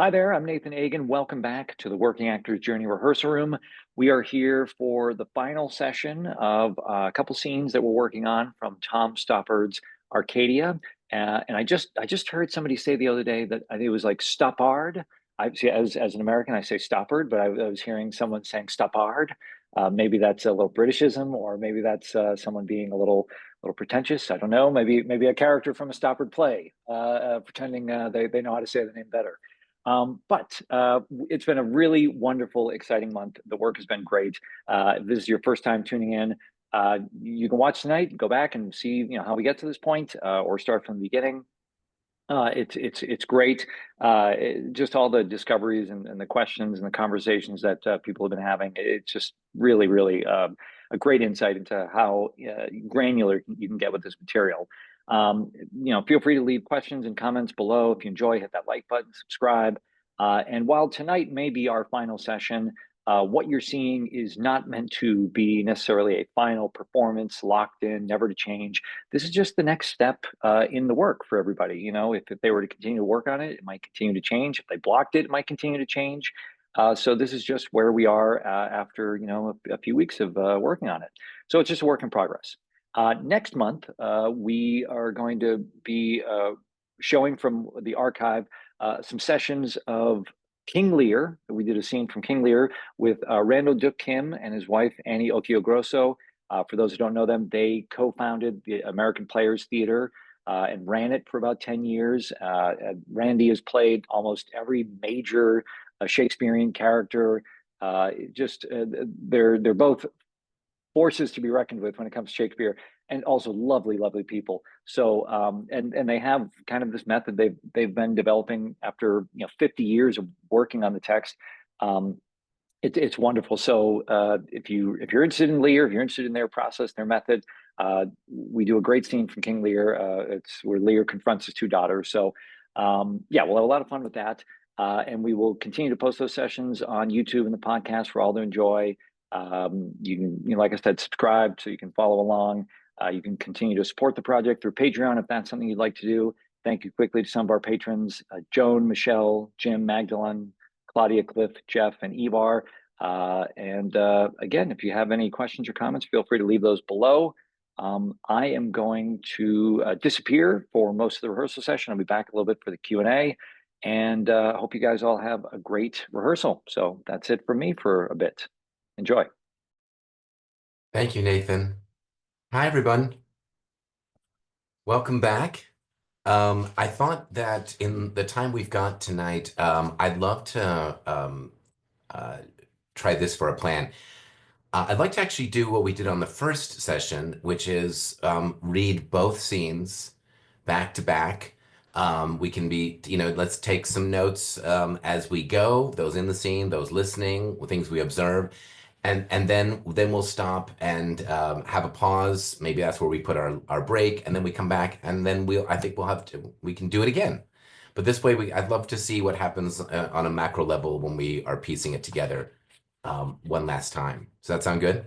Hi there, I'm Nathan Agan. Welcome back to the Working Actors Journey Rehearsal Room. We are here for the final session of a couple scenes that we're working on from Tom Stoppard's Arcadia. And I just heard somebody say the other day that I think it was like Stoppard. I see as an American, I say Stoppard, but I was hearing someone saying Stoppard. Maybe that's a little Britishism, or maybe that's someone being a little pretentious. I don't know. Maybe a character from a Stoppard play, pretending they know how to say the name better. But it's been a really wonderful, exciting month. The work has been great. If this is your first time tuning in, you can watch tonight, go back and see how we get to this point, or start from the beginning. It's great. Just all the discoveries and the questions and the conversations that people have been having. It's just really a great insight into how granular you can get with this material. Feel free to leave questions and comments below. If you enjoy, hit that like button, subscribe. And while tonight may be our final session, what you're seeing is not meant to be necessarily a final performance, locked in, never to change. This is just the next step in the work for everybody. If they were to continue to work on it, it might continue to change. If they blocked it, it might continue to change. So this is just where we are after a few weeks of working on it. So it's just a work in progress. Next month, we are going to be showing from the archive some sessions of King Lear. We did a scene from King Lear with Randall Duke Kim and his wife, Annie Okio-Grosso. For those who don't know them, they co-founded the American Players Theater and ran it for about 10 years. Randy has played almost every major Shakespearean character. They're both forces to be reckoned with when it comes to Shakespeare, and also lovely people. So and they have kind of this method they've been developing after 50 years of working on the text. It's wonderful. So if you're interested in Lear, if you're interested in their process, their method, we do a great scene from King Lear. It's where Lear confronts his two daughters. So yeah, we'll have a lot of fun with that. And we will continue to post those sessions on YouTube and the podcast for all to enjoy. You can, like I said, subscribe so you can follow along. You can continue to support the project through Patreon if that's something you'd like to do. Thank you quickly to some of our patrons, Joan, Michele, Jim, Magdalen, Claudia, Clif, Jeff, and Ivar. Again, if you have any questions or comments, feel free to leave those below. I am going to disappear for most of the rehearsal session. I'll be back a little bit for the Q&A, and hope you guys all have a great rehearsal. So that's it from me for a bit. Enjoy. Thank you, Nathan. Hi, everyone. Welcome back. I thought that in the time we've got tonight, I'd love to try this for a plan. I'd like to actually do what we did on the first session, which is read both scenes back to back. We can be, let's take some notes as we go, those in the scene, those listening, things we observe. And then we'll stop and have a pause. Maybe that's where we put our break, and then we come back, and then we can do it again. But this way, I'd love to see what happens on a macro level when we are piecing it together one last time. Does that sound good?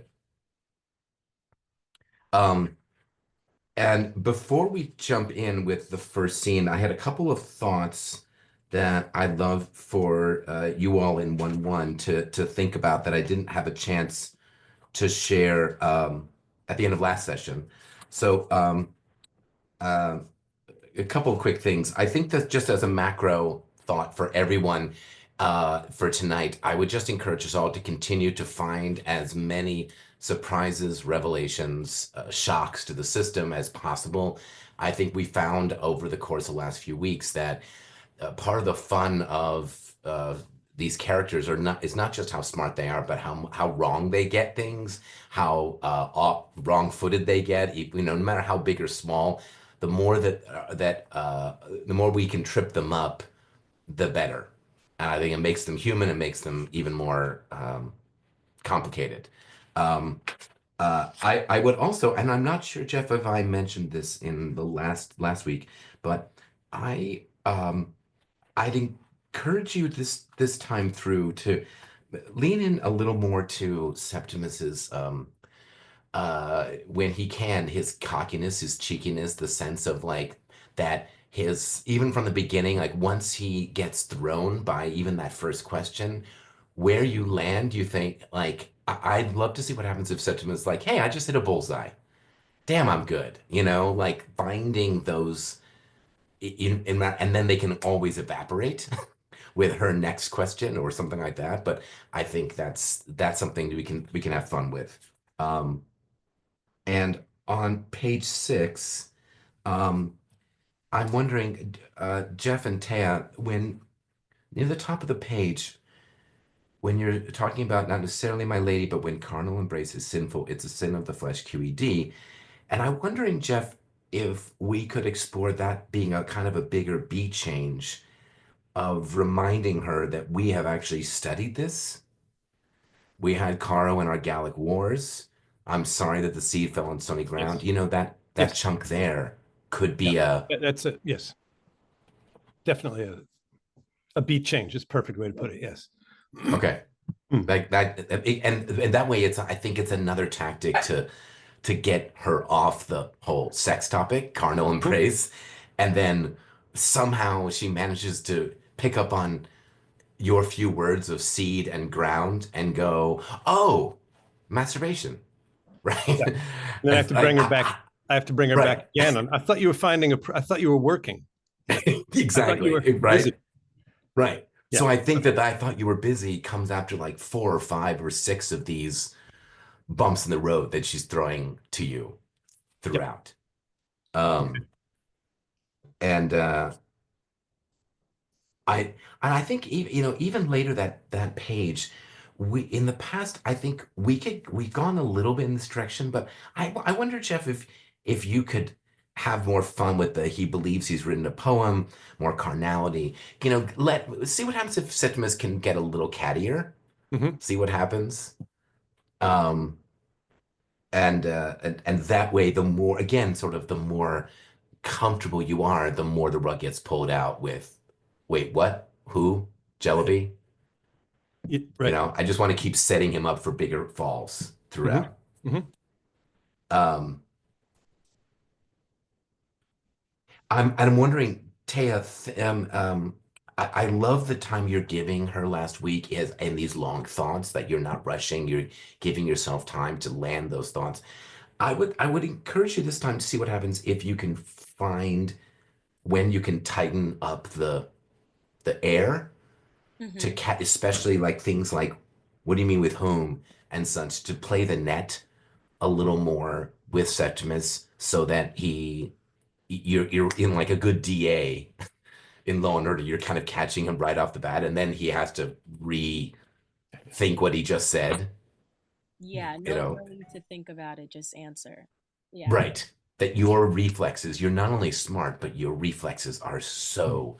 And before we jump in with the first scene, I had a couple of thoughts that I'd love for you all in 1-1 to think about that I didn't have a chance to share at the end of last session. So a couple of quick things. I think that just as a macro thought for everyone for tonight, I would just encourage us all to continue to find as many surprises, revelations, shocks to the system as possible. I think we found over the course of the last few weeks that part of the fun of these characters is not just how smart they are, but how wrong they get things, how wrong-footed they get. No matter how big or small, the more the more we can trip them up, the better. And I think it makes them human. It makes them even more complicated. I would also, and I'm not sure, Jeff, if I mentioned this in the last week, but I'd encourage you this time through to lean in a little more to Septimus's when he can, his cockiness, his cheekiness, the sense of like that his, even from the beginning, like once he gets thrown by even that first question, where you land, you think like, I'd love to see what happens if Septimus is like, hey, I just hit a bullseye. Damn, I'm good. You know, like finding those in that, and then they can always evaporate with her next question or something like that. But I think that's something we can have fun with. Um, and on page 6, um, I'm wondering, Jeff and Téa, when near the top of the page, when you're talking about not necessarily my lady, but when carnal embrace is sinful, it's a sin of the flesh, QED. And I'm wondering, Jeff, if we could explore that being a kind of a bigger beat change of reminding her that we have actually studied this. We had Caro in our Gallic Wars. I'm sorry that the seed fell on stony ground. Yes. You know, that Yes. chunk there could be Yeah. That's it. Yes. Definitely a beat change. It's a perfect way to put it. Yes. okay. Like that, and that way, I think it's another tactic to get her off the whole sex topic, carnal embrace, and then somehow she manages to pick up on your few words of seed and ground and go, oh, masturbation, right? Yeah. And then I have to bring her back. I have to bring her right. back again. And I thought you were I thought you were working. Exactly. I thought you were right. busy. Right. Yeah. So I think that I thought you were busy comes after like 4 or 5 or 6 of these bumps in the road that she's throwing to you throughout. Yep. And I think even later that page, we in the past I think we've gone a little bit in this direction, but I wonder, Jeff, if you could have more fun with the he believes he's written a poem, more carnality. Let's see what happens if Septimus can get a little cattier. Mhm. See what happens. Um and that way, the more, again, sort of the more comfortable you are, the more the rug gets pulled out with, wait, what? Who? JELLABY? Right. I just want to keep setting him up for bigger falls Mhm. throughout. Mhm. Um, I'm wondering, Téa, I love the time you're giving her last week is in these long thoughts that you're not rushing, you're giving yourself time to land those thoughts. I would encourage you this time to see what happens if you can find when you can tighten up the air to especially like things like what do you mean with whom and such, to play the net a little more with Septimus so that you're in like a good DA in Law and Order. You're kind of catching him right off the bat, and then he has to rethink what he just said. Yeah, no need to think about it, just answer. Yeah. Right. That your reflexes, you're not only smart, but your reflexes are so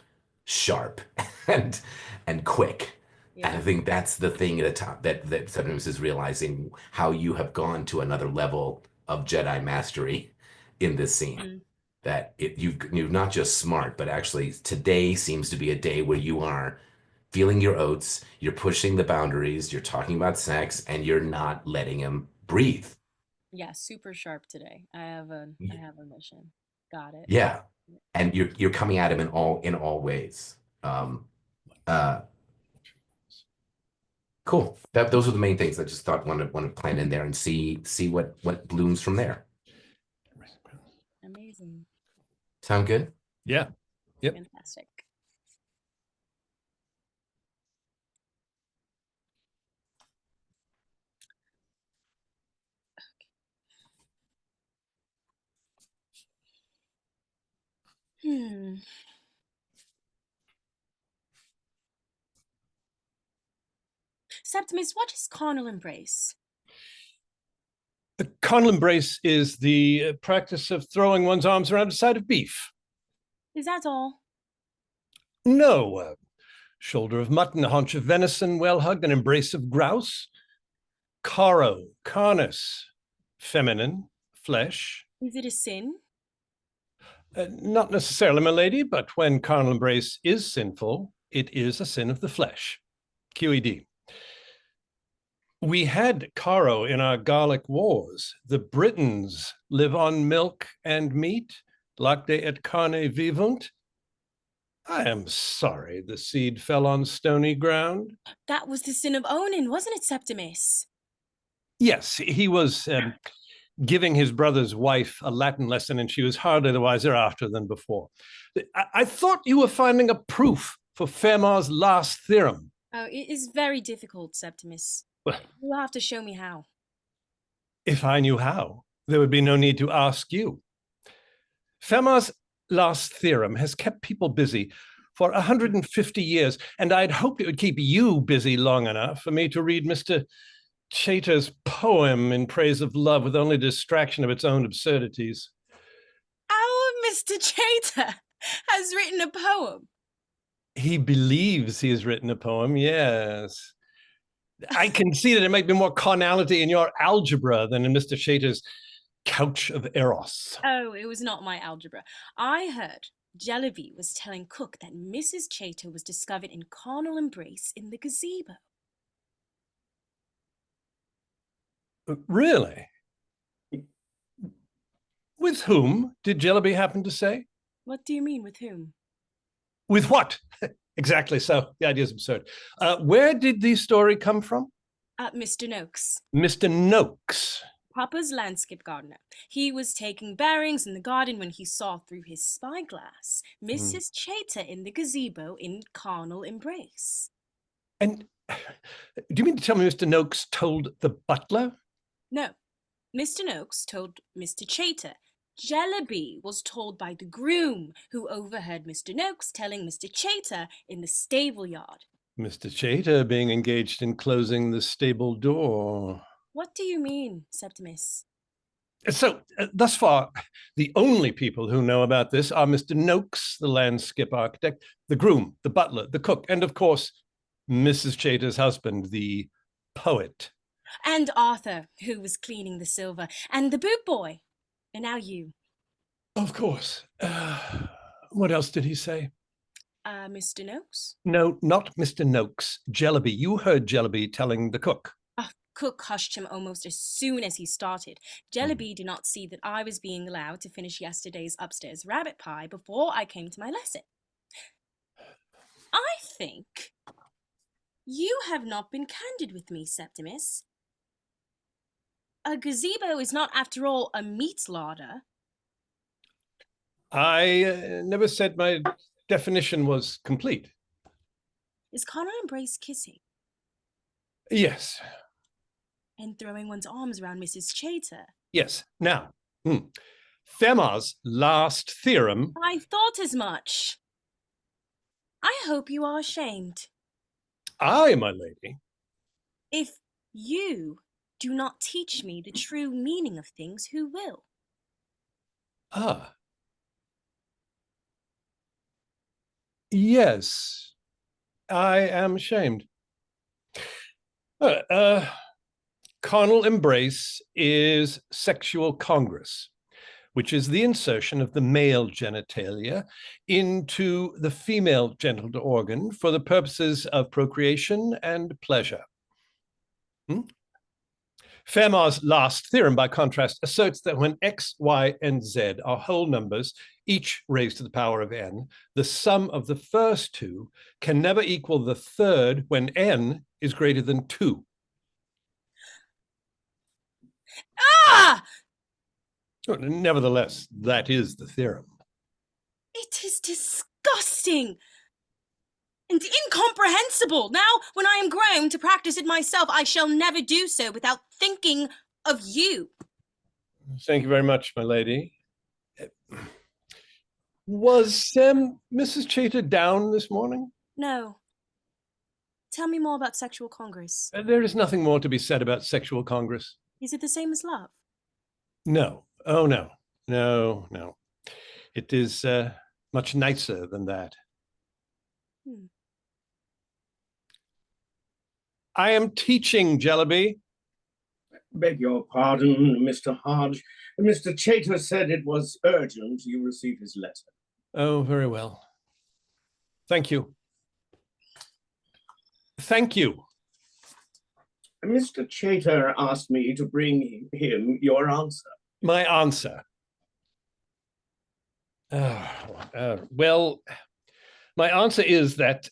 sharp and quick. Yeah. And I think that's the thing at the top that Septimus is realizing how you have gone to another level of Jedi mastery in this scene. That you're not just smart, but actually today seems to be a day where you are feeling your oats, you're pushing the boundaries, you're talking about sex, and you're not letting him breathe. Yeah, super sharp today. I have a mission. Got it. Yeah. And you're coming at him in all ways. Cool. Those are the main things I just thought want to plan in there and see what blooms from there. Amazing. Sound good? Yeah. Yep. Fantastic. Septimus, what is carnal embrace? The carnal embrace is the practice of throwing one's arms around a side of beef. Is that all? No. Shoulder of mutton, a haunch of venison, well hugged, an embrace of grouse. Caro, carnus, feminine, flesh. Is it a sin? Not necessarily, my lady, but when carnal embrace is sinful, it is a sin of the flesh. QED. We had Caro in our Gallic wars. The Britons live on milk and meat, lacte et carne vivunt, I am sorry the seed fell on stony ground. That was the sin of Onan, wasn't it, Septimus? Yes, he was giving his brother's wife a Latin lesson, and she was hardly the wiser after than before. I thought you were finding a proof for Fermat's last theorem. Oh, it is very difficult, Septimus. Well, You'll have to show me how. if I knew how, there would be no need to ask you. Fermat's last theorem has kept people busy for 150 years, and I'd hoped it would keep you busy long enough for me to read Mr. Chater's poem in praise of love with only distraction of its own absurdities. Our Mr. Chater has written a poem. He believes he has written a poem, yes. I can see that there might be more carnality in your algebra than in Mr. Chater's couch of Eros. Oh, it was not my algebra. I heard JELLABY was telling Cook that Mrs. Chater was discovered in carnal embrace in the gazebo. Really? With whom, did JELLABY happen to say? What do you mean, with whom? With what? Exactly so. The idea is absurd. Where did the story come from? Mr. Noakes. Mr. Noakes. Papa's landscape gardener. He was taking bearings in the garden when he saw through his spyglass Mrs. Chater in the gazebo in carnal embrace. And do you mean to tell me Mr. Noakes told the butler? No. Mr. Noakes told Mr. Chater. JELLABY was told by the groom, who overheard Mr. Noakes telling Mr. Chater in the stable yard. Mr. Chater being engaged in closing the stable door. What do you mean, Septimus? So, thus far, the only people who know about this are Mr. Noakes, the landscape architect, the groom, the butler, the cook, and of course, Mrs. Chater's husband, the poet. And Arthur, who was cleaning the silver, and the boot boy. And now you. Of course. What else did he say? Mr. Noakes? No, not Mr. Noakes. JELLABY. You heard JELLABY telling the cook. Cook hushed him almost as soon as he started. JELLABY did not see that I was being allowed to finish yesterday's upstairs rabbit pie before I came to my lesson. I think you have not been candid with me, Septimus. A gazebo is not, after all, a meat larder. I never said my definition was complete. Is carnal embrace kissing? Yes. And throwing one's arms around Mrs. Chater? Yes. Now, Fermat's last theorem. I thought as much. I hope you are ashamed. I, my lady. If you do not teach me the true meaning of things, who will? Ah. Yes, I am ashamed. Carnal embrace is sexual congress, which is the insertion of the male genitalia into the female genital organ for the purposes of procreation and pleasure. Fermat's last theorem, by contrast, asserts that when x, y, and z are whole numbers, each raised to the power of n, the sum of the first two can never equal the third when n is greater than 2. Ah! Nevertheless, that is the theorem. It is disgusting and incomprehensible. Now, when I am grown to practice it myself, I shall never do so without thinking of you. Thank you very much, my lady. Was Mrs. Chater down this morning? No. Tell me more about sexual congress. There is nothing more to be said about sexual congress. Is it the same as love? No. Oh, no. No, no. It is much nicer than that. I am teaching, JELLABY. Beg your pardon, Mr. Hodge. Mr. Chater said it was urgent you receive his letter. Oh, very well. Thank you. Thank you. Mr. Chater asked me to bring him your answer. My answer. Well, My answer is that,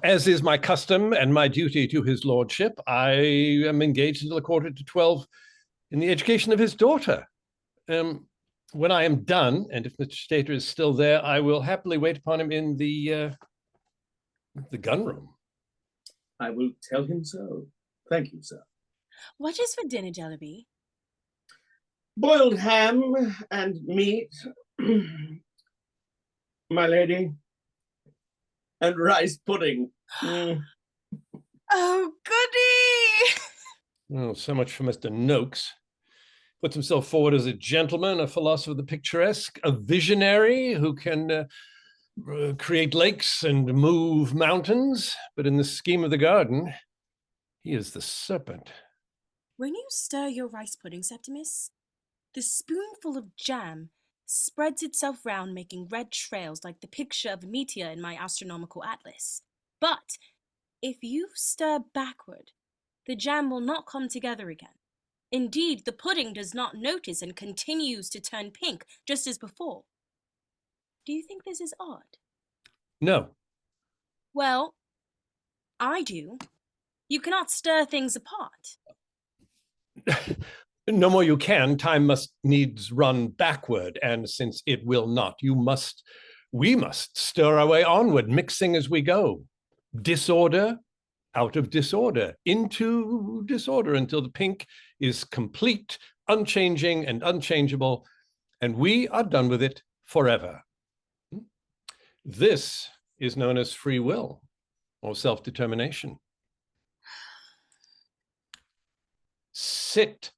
as is my custom and my duty to his lordship, I am engaged until 11:45 in the education of his daughter. When I am done, and if Mr. Stater is still there, I will happily wait upon him in the gun room. I will tell him so. Thank you, sir. What is for dinner, Jellaby? Boiled ham and meat, my lady, and rice pudding. Oh, goody! Oh, so much for Mr. Noakes. Puts himself forward as a gentleman, a philosopher of the picturesque, a visionary who can create lakes and move mountains. But in the scheme of the garden, he is the serpent. When you stir your rice pudding, Septimus, the spoonful of jam spreads itself round, making red trails like the picture of a meteor in my astronomical atlas. But if you stir backward, the jam will not come together again. Indeed, the pudding does not notice and continues to turn pink, just as before. Do you think this is odd? No. Well, I do. You cannot stir things apart. No more you can. Time must needs run backward, and since it will not, we must stir our way onward, mixing as we go. Disorder out of disorder, into disorder, until the pink is complete, unchanging and unchangeable, and we are done with it forever. This is known as free will or self-determination. Sit.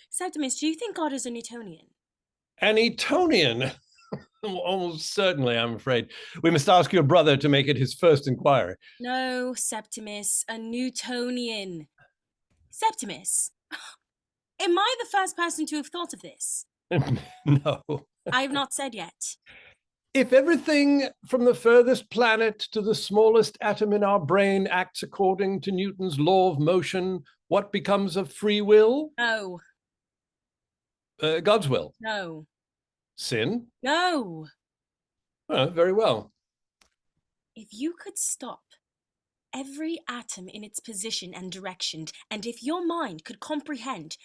Septimus, do you think God is a Newtonian? An Etonian? Almost certainly, I'm afraid. We must ask your brother to make it his first inquiry. No, Septimus, a Newtonian. Septimus, am I the first person to have thought of this? No. I have not said yet. If everything from the furthest planet to the smallest atom in our brain acts according to Newton's law of motion, what becomes of free will? No. God's will. No. Sin? No. Oh, very well. If you could stop every atom in its position and direction, and if your mind could comprehend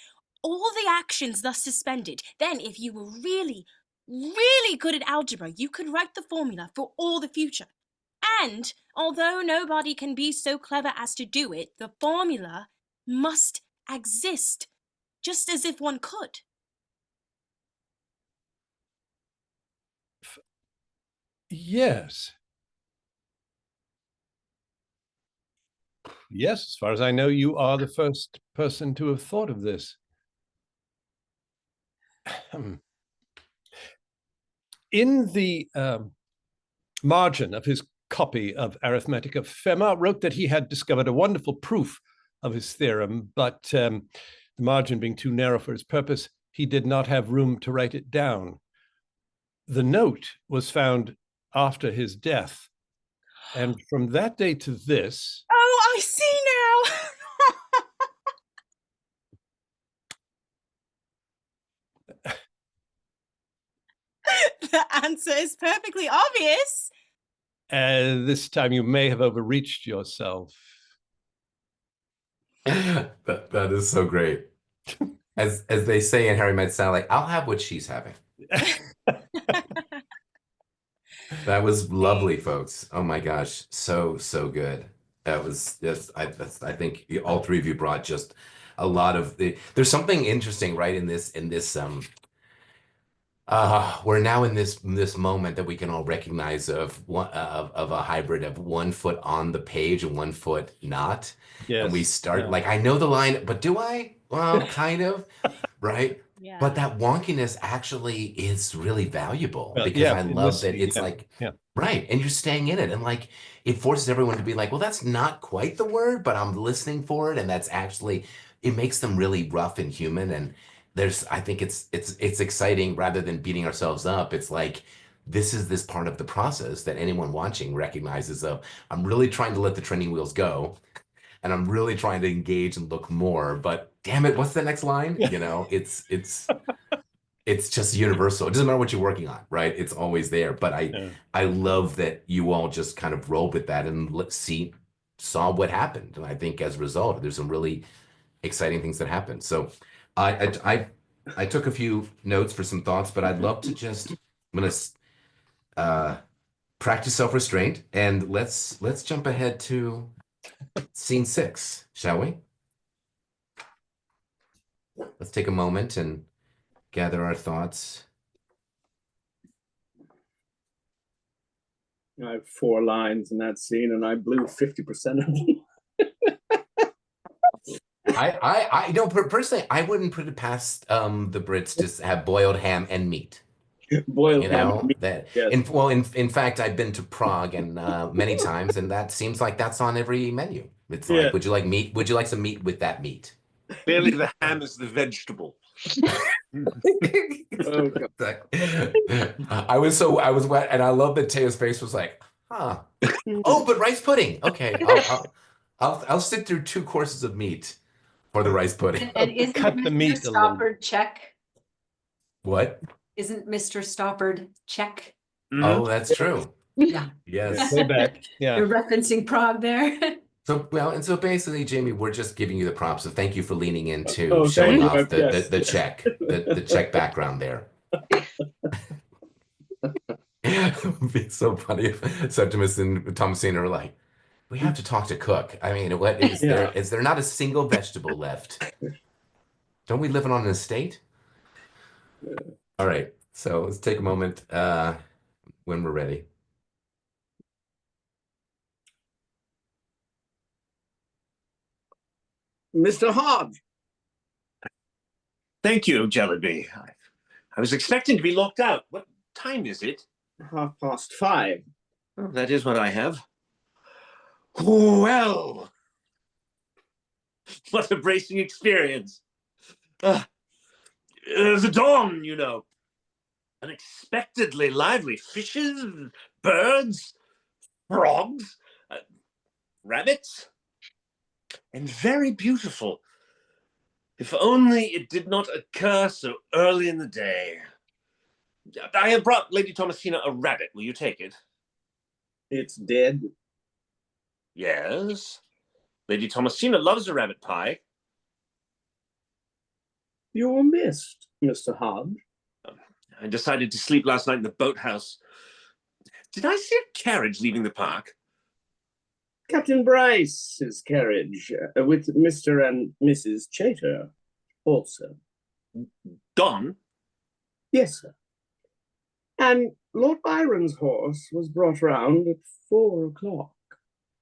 all the actions thus suspended, then if you were really, really good at algebra, you could write the formula for all the future. And although nobody can be so clever as to do it, the formula must exist, just as if one could. Yes. Yes, as far as I know, you are the first person to have thought of this. In the margin of his copy of Arithmetica, Fermat wrote that he had discovered a wonderful proof of his theorem, but the margin being too narrow for his purpose, he did not have room to write it down. The note was found after his death, and from that day to this... Oh, I see now! The answer is perfectly obvious. This time you may have overreached yourself. That is so great. As they say in Harry Met Sally, I'll have what she's having. That was lovely, folks. Oh my gosh, so good. That was just I think all three of you brought just a lot of there's something interesting, right, in this we're now in this moment that we can all recognize of a hybrid of 1 foot on the page and 1 foot not. Yes. And we start like, I know the line, but do I? Well, kind of, right? Yeah. But that wonkiness actually is really valuable because I love that it's like, right. And you're staying in it. And like, it forces everyone to be like, well, that's not quite the word, but I'm listening for it. And that's actually, it makes them really rough and human. And I think it's exciting rather than beating ourselves up. It's like, this is this part of the process that anyone watching recognizes of, I'm really trying to let the training wheels go. And I'm really trying to engage and look more, but damn it, what's the next line? You know, it's it's just universal. It doesn't matter what you're working on, right? It's always there. But I love that you all just kind of rolled with that and saw what happened. And I think as a result, there's some really exciting things that happened. So I took a few notes for some thoughts, but I'd love to just, I'm gonna practice self-restraint, and let's jump ahead to scene 6, shall we? Let's take a moment and gather our thoughts. I have 4 lines in that scene, and I blew 50% of them. I know personally, I wouldn't put it past the Brits to have boiled ham and meat. Boiled You ham know and meat, that. yes. In fact, I've been to Prague and many times, and that seems like that's on every menu. It's Yeah. like, would you like meat? Would you like some meat with that meat? Clearly, the ham is the vegetable. Oh, God. I was wet, and I love that Téa's face was like, huh. Oh, but rice pudding. Okay, I'll sit through 2 courses of meat for the rice pudding. And isn't Cut the Mr. meat a little. Stoppard check? What? Isn't Mr. Stoppard check? Oh, that's true. Yeah. Yes. Way back. Yeah. You're referencing Prague there. So basically, Jamie, we're just giving you the props. So thank you for leaning into Oh, showing thank you. off the Yes. the Czech, the Czech background there. It'd be so funny if Septimus and Thomasina are like, we have to talk to Cook. I mean, what is there? Is there not a single vegetable left? Don't we live on an estate? All right. So let's take a moment when we're ready. Mr. Hodge. Thank you, Jellyby. I was expecting to be locked out. What time is it? 5:30. Oh, that is what I have. Well, what a bracing experience. The dawn, you know. Unexpectedly lively. Fishes, birds, frogs, rabbits, and very beautiful. If only it did not occur so early in the day. I have brought Lady Thomasina a rabbit. Will you take it? It's dead. Yes. Lady Thomasina loves a rabbit pie. You were missed, Mr. Hodge. I decided to sleep last night in the boathouse. Did I see a carriage leaving the park? Captain Bryce's carriage with Mr. and Mrs. Chater also. Don? Yes, sir. And Lord Byron's horse was brought round at 4 o'clock.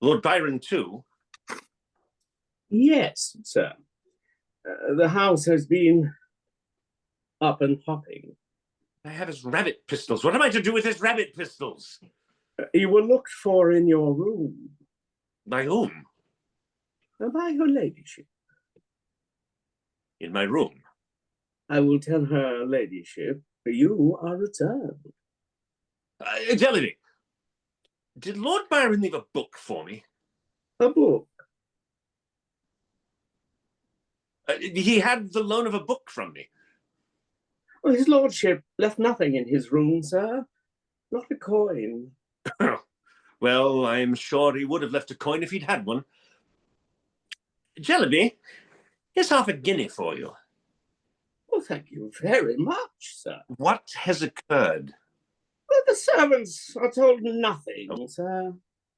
Lord Byron, too? Yes, sir. The house has been up and hopping. I have his rabbit pistols. What am I to do with his rabbit pistols? You were looked for in your room. By whom? By her ladyship. In my room. I will tell her ladyship you are returned. Jellyby, did Lord Byron leave a book for me? A book? He had the loan of a book from me. Well, his lordship left nothing in his room, sir. Not a coin. Well, I'm sure he would have left a coin if he'd had one. Jellyby, here's half a guinea for you. Well, thank you very much, sir. What has occurred? Well, the servants are told nothing, sir.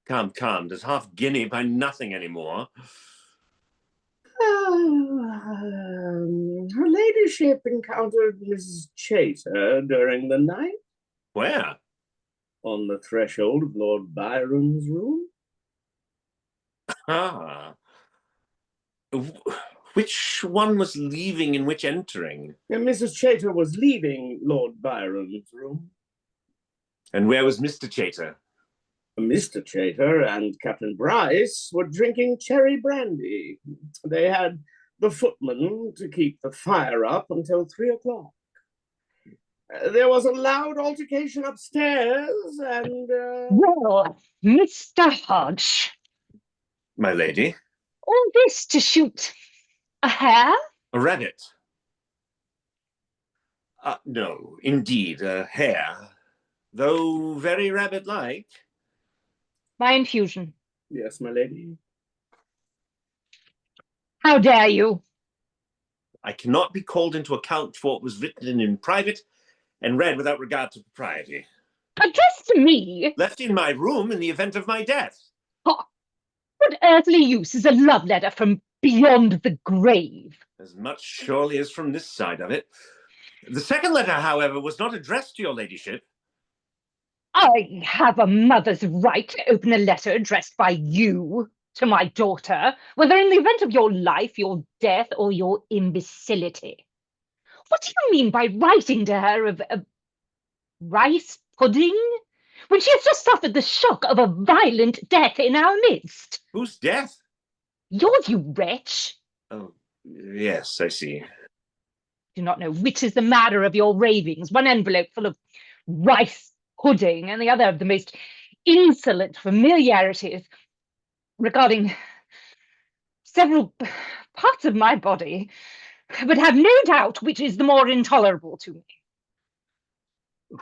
Calm, calm. Does half guinea buy nothing anymore? Her ladyship encountered Mrs. Chater during the night. Where? On the threshold of Lord Byron's room. Ah. Which one was leaving and which entering? And Mrs. Chater was leaving Lord Byron's room. And where was Mr. Chater? Mr. Chater and Captain Bryce were drinking cherry brandy. They had the footman to keep the fire up until 3 o'clock. There was a loud altercation upstairs, and Well, Mr. Hodge, My lady? all this to shoot a hare? A rabbit. No, indeed, a hare, though very rabbit-like. My infusion. Yes, my lady. How dare you? I cannot be called into account for what was written in private and read without regard to propriety. Addressed to me? Left in my room in the event of my death. Ha! What earthly use is a love letter from beyond the grave? As much surely as from this side of it. The second letter, however, was not addressed to your ladyship. I have a mother's right to open a letter addressed by you to my daughter, whether in the event of your life, your death, or your imbecility. What do you mean by writing to her of rice pudding, when she has just suffered the shock of a violent death in our midst? Whose death? Yours, you wretch. Oh, yes, I see. Do not know which is the matter of your ravings, one envelope full of rice pudding and the other of the most insolent familiarities regarding several parts of my body, but have no doubt which is the more intolerable to me.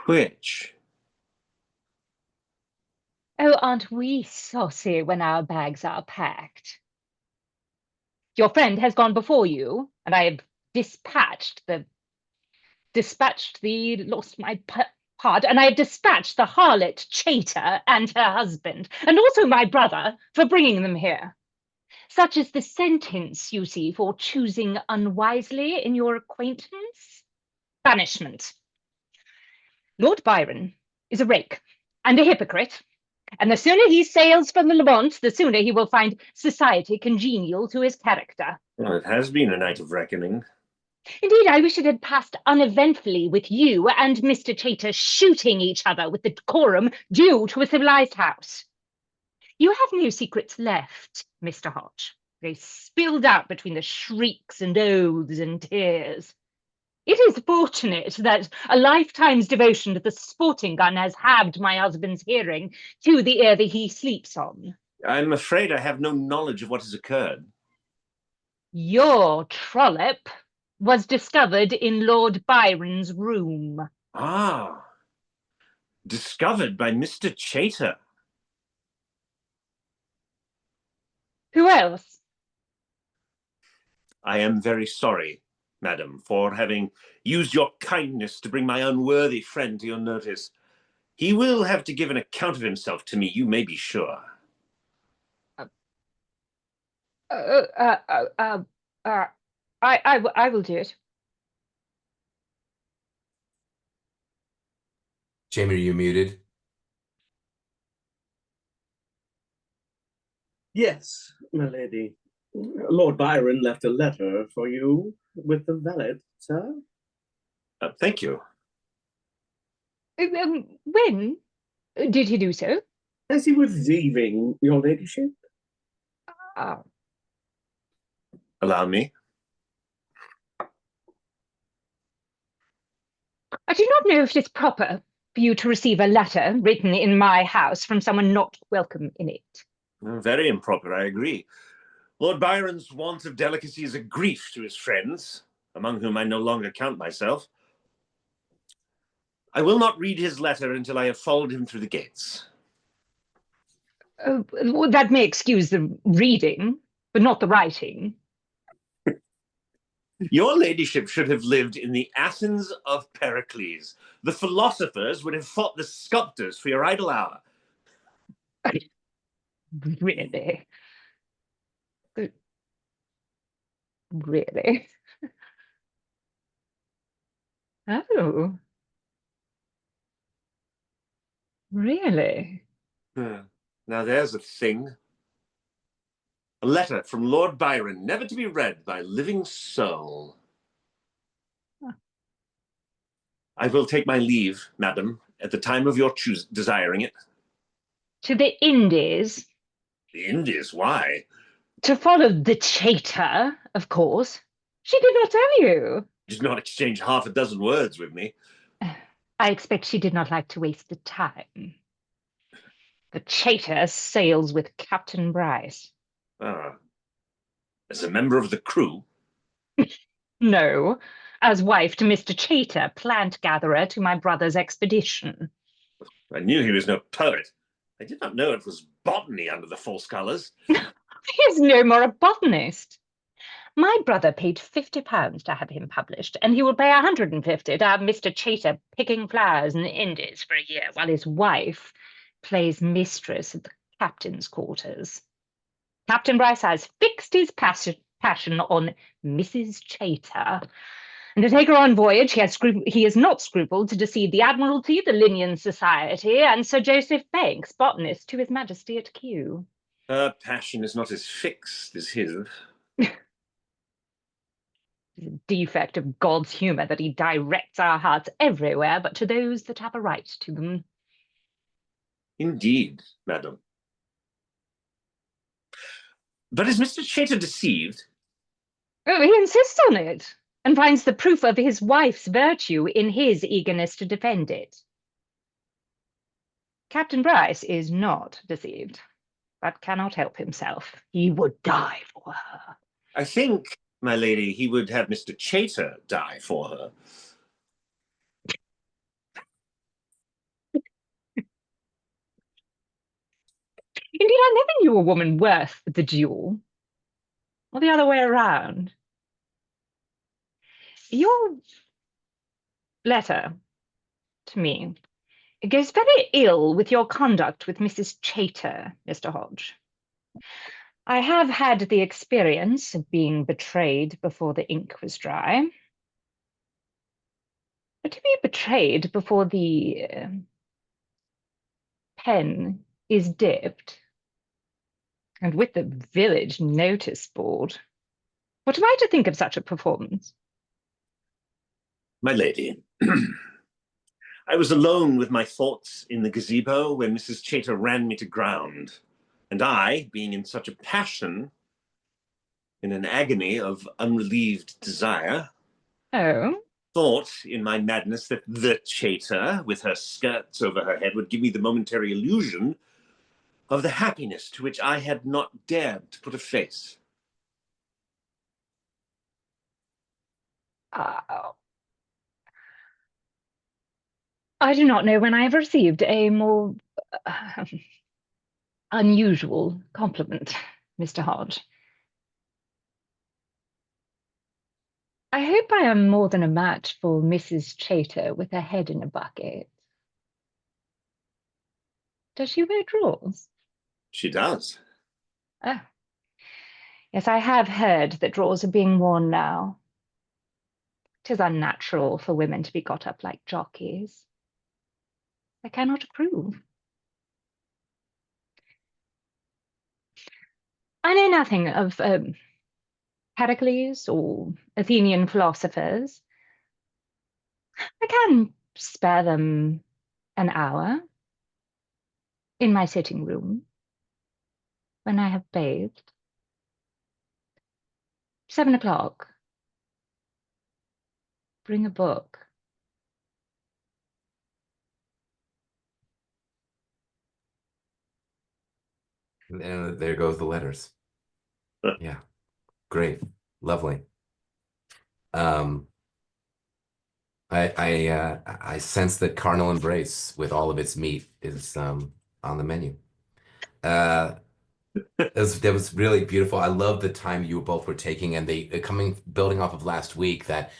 Which? Oh, aren't we saucy when our bags are packed? Your friend has gone before you, and I have dispatched the lost my part, and I have dispatched the harlot Cheta and her husband, and also my brother, for bringing them here. Such is the sentence, you see, for choosing unwisely in your acquaintance. Banishment. Lord Byron is a rake and a hypocrite, and the sooner he sails from the Levant, the sooner he will find society congenial to his character. Well, it has been a night of reckoning. Indeed, I wish it had passed uneventfully with you and Mr. Cheta shooting each other with the decorum due to a civilized house. You have no secrets left, Mr. Hodge. They spilled out between the shrieks and oaths and tears. It is fortunate that a lifetime's devotion to the sporting gun has halved my husband's hearing to the ear that he sleeps on. I'm afraid I have no knowledge of what has occurred. Your trollop was discovered in Lord Byron's room. Ah, discovered by Mr. Cheta. Who else? I am very sorry, madam, for having used your kindness to bring my unworthy friend to your notice. He will have to give an account of himself to me, you may be sure. I will do it. Jamie, are you muted? Yes, my lady. Lord Byron left a letter for you with the valet, sir. Thank you. When did he do so? As he was leaving, your ladyship. Allow me. I do not know if it is proper for you to receive a letter written in my house from someone not welcome in it. Very improper, I agree. Lord Byron's want of delicacy is a grief to his friends, among whom I no longer count myself. I will not read his letter until I have followed him through the gates. Well, that may excuse the reading, but not the writing. Your ladyship should have lived in the Athens of Pericles. The philosophers would have fought the sculptors for your idle hour. Really? Really? Oh. Really? Now there's a thing. A letter from Lord Byron, never to be read by living soul. I will take my leave, madam, at the time of your desiring it. To the Indies? The Indies, why? To follow the Cheta, of course. She did not tell you. Did not exchange half a dozen words with me. I expect she did not like to waste the time. The Cheta sails with Captain Bryce. Ah. As a member of the crew? No, as wife to Mr. Chater, plant gatherer to my brother's expedition. I knew he was no poet. I did not know it was botany under the false colours. He is no more a botanist. My brother paid £50 to have him published, and he will pay £150 to have Mr. Chater picking flowers in the Indies for a year, while his wife plays mistress at the captain's quarters. Captain Bryce has fixed his passion on Mrs. Chater, and to take her on voyage, he has not scrupled to deceive the Admiralty, the Linnean Society, and Sir Joseph Banks, botanist to His Majesty at Kew. Her passion is not as fixed as his. It's a defect of God's humour that he directs our hearts everywhere but to those that have a right to them. Indeed, madam. But is Mr. Chater deceived? Oh, he insists on it, and finds the proof of his wife's virtue in his eagerness to defend it. Captain Bryce is not deceived, but cannot help himself. He would die for her. I think, my lady, he would have Mr. Chater die for her. Indeed, I never knew a woman worth the duel, or the other way around. Your letter to me, it goes very ill with your conduct with Mrs. Chater, Mr. Hodge. I have had the experience of being betrayed before the ink was dry. But to be betrayed before the pen is dipped, and with the village notice board, what am I to think of such a performance? My lady, I was alone with my thoughts in the gazebo when Mrs. Chater ran me to ground, and I, being in such a passion, in an agony of unrelieved desire, thought in my madness that the Chater, with her skirts over her head, would give me the momentary illusion of the happiness to which I had not dared to put a face. I do not know when I have received a more unusual compliment, Mr. Hodge. I hope I am more than a match for Mrs. Chater with her head in a bucket. Does she wear drawers? She does. Oh. Yes, I have heard that drawers are being worn now. 'Tis unnatural for women to be got up like jockeys. I cannot approve. I know nothing of Pericles or Athenian philosophers. I can spare them an hour in my sitting room when I have bathed. 7 o'clock. Bring a book. And there goes the letters. Yeah, great, lovely. I sense that carnal embrace with all of its meat is on the menu. That was really beautiful. I love the time you both were taking, and building off of last week, that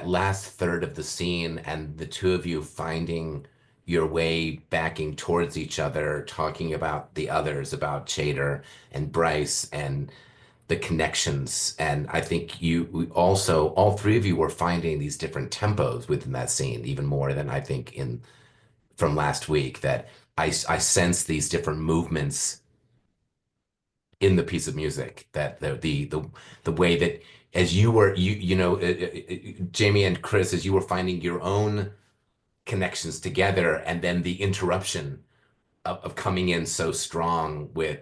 last third of the scene and the two of you finding your way backing towards each other, talking about the others, about Chater and Bryce and the connections. And I think all three of you were finding these different tempos within that scene, even more than I think from last week, that I sense these different movements in the piece of music, that the way that as you were, Jamie and Chris, as you were finding your own connections together, and then the interruption of coming in so strong with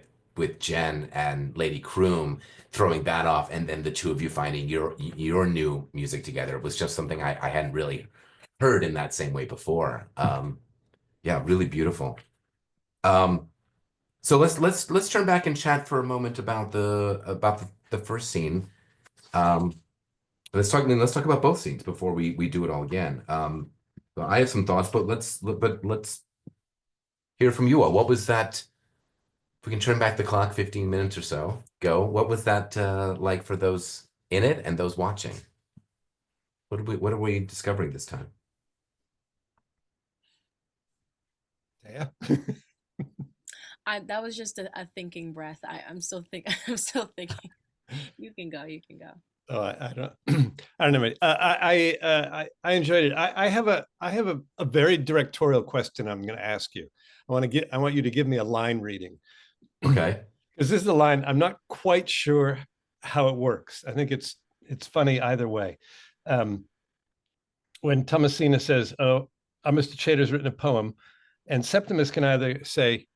Jen and Lady CROOM, throwing that off, and then the two of you finding your new music together was just something I hadn't really heard in that same way before. Yeah, really beautiful. So let's turn back and chat for a moment about the first scene. Let's talk about both scenes before we do it all again. So I have some thoughts, but let's hear from you all. What was that? If we can turn back the clock 15 minutes or so, go. What was that like for those in it and those watching? What are we discovering this time? Yeah. That was just a thinking breath. I'm still thinking. I'm still thinking. You can go. You can go. Oh, I don't. I don't know. I enjoyed it. I have a very directorial question I'm going to ask you. I want you to give me a line reading. Okay. Because this is a line I'm not quite sure how it works. I think it's funny either way. When Thomasina says, "Oh, Mr. Chater's written a poem," and Septimus can either say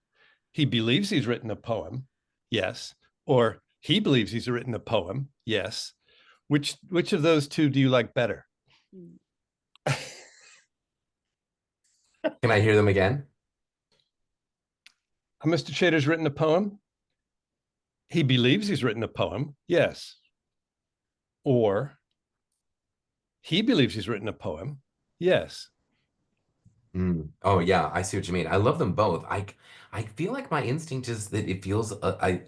he believes he's written a poem, yes, or he believes he's written a poem, yes. Which of those two do you like better? Can I hear them again? Mr. Chater's written a poem. He believes he's written a poem, yes. Or he believes he's written a poem, yes. Oh yeah, I see what you mean. I love them both. I feel like my instinct is that it feels I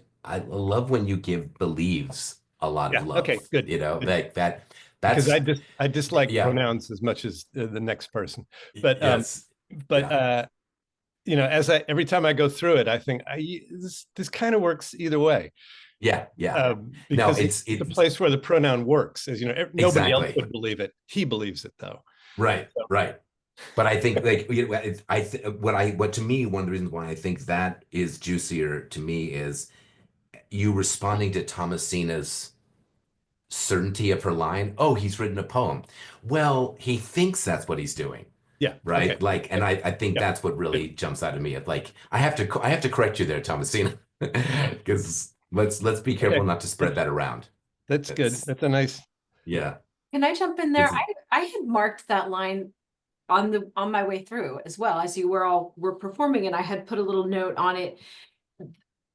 love when you give believes a lot of love. Okay, good. You know, good. that's Because I dislike yeah. pronouns as much as the next person. But yes. you know, every time I go through it, I think this kind of works either way. Yeah. Because No, it's the place where the pronoun works. As you know, nobody else would believe it. He believes it though. Right. But I think like what to me, one of the reasons why I think that is juicier to me is you responding to Thomasina's certainty of her line. Oh, he's written a poem. Well, he thinks that's what he's doing. Yeah. Right. Okay. Like, and I think that's what really jumps out at me. Like, I have to correct you there, Thomasina, because let's be careful not to spread that around. That's good. That's a nice. Yeah. Can I jump in there? I had marked that line on my way through as well as you were performing, and I had put a little note on it.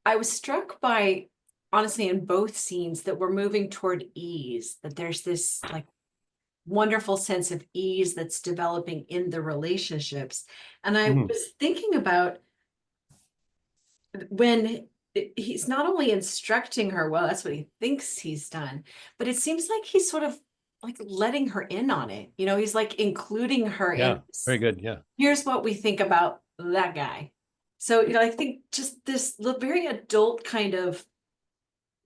I was struck by, honestly, in both scenes that we're moving toward ease, that there's this like wonderful sense of ease that's developing in the relationships. And I was thinking about when he's not only instructing her, well, that's what he thinks he's done, but it seems like he's sort of like letting her in on it. You know, he's like including her in. Very good. Yeah. Here's what we think about that guy. So, you know, I think just this very adult kind of,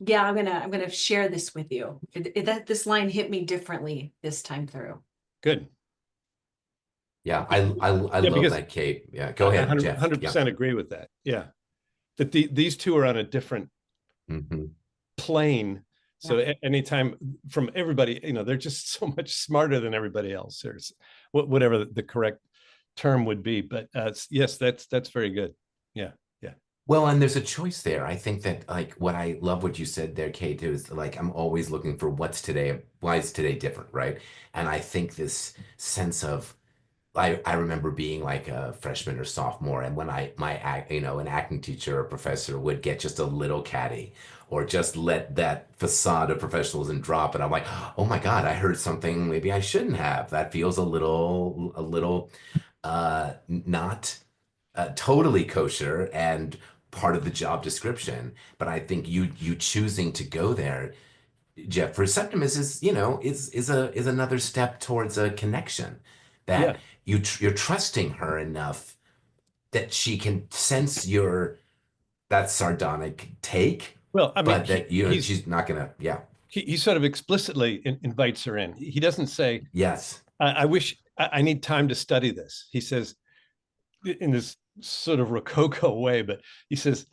yeah, I'm gonna share this with you. This line hit me differently this time through. Good. Yeah, I love that, Kate. Yeah, go ahead, Jeff. 100% agree with that. Yeah, that these two are on a different plane. So anytime from everybody, you know, they're just so much smarter than everybody else. There's whatever the correct term would be. But yes, that's very good. Yeah. Well, and there's a choice there. I think that like what I love what you said there, Kate, is like I'm always looking for what's today, why is today different, right? And I think this sense of I remember being like a freshman or sophomore, and when an acting teacher or professor would get just a little catty or just let that facade of professionalism drop, and I'm like, oh my God, I heard something maybe I shouldn't have. That feels a little not totally kosher and part of the job description. But I think you choosing to go there, Jeff, for Septimus is another step towards a connection that you're trusting her enough that she can sense that sardonic take. Well, I mean, but that she's not gonna. Yeah, he sort of explicitly invites her in. He doesn't say, yes, I wish I need time to study this. He says in this sort of rococo way, but he says,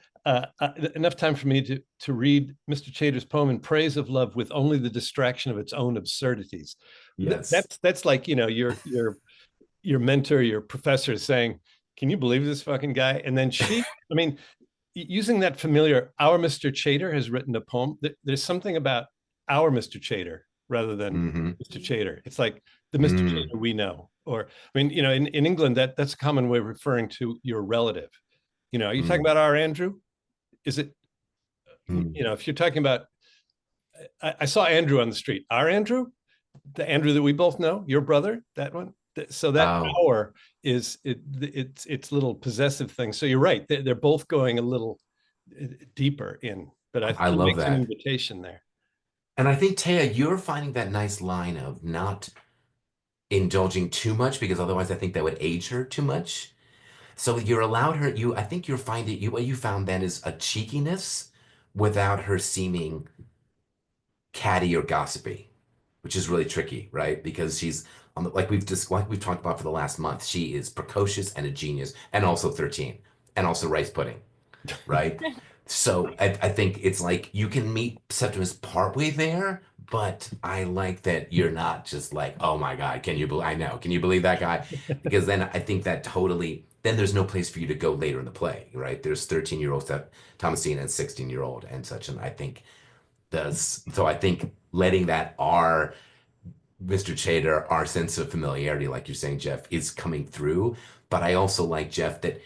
enough time for me to read Mr. Chater's poem in praise of love with only the distraction of its own absurdities. Yes. That's like, you know, your mentor, your professor saying, can you believe this fucking guy? And then I mean, using that familiar, our Mr. Chater has written a poem. There's something about our Mr. Chater rather than Mr. Chater. It's like the Mr. Chater we know. Or, I mean, you know, in England, that's a common way of referring to your relative. You know, are you talking about our Andrew? Is it, you know, if you're talking about, I saw Andrew on the street, our Andrew? the Andrew that we both know, your brother, that one. So that power is it's little possessive thing. So you're right. They're both going a little deeper in, but I think I he love makes an that. invitation there. And I think, Téa, you're finding that nice line of not indulging too much, because otherwise I think that would age her too much. So you're allowed her, I think you're finding, what you found then is a cheekiness without her seeming catty or gossipy, which is really tricky, right? Because she's, like we've talked about for the last month, she is precocious and a genius, and also 13, and also rice pudding, right? So I think it's like you can meet Septimus partway there, but I like that you're not just like, oh my God, can you believe that guy? Because then I think that totally, then there's no place for you to go later in the play, right? There's 13-year-old Thomasina and 16-year-old and such, and I think so I think letting that Mr. Chater, our sense of familiarity, like you're saying, Jeff, is coming through. But I also like, Jeff, that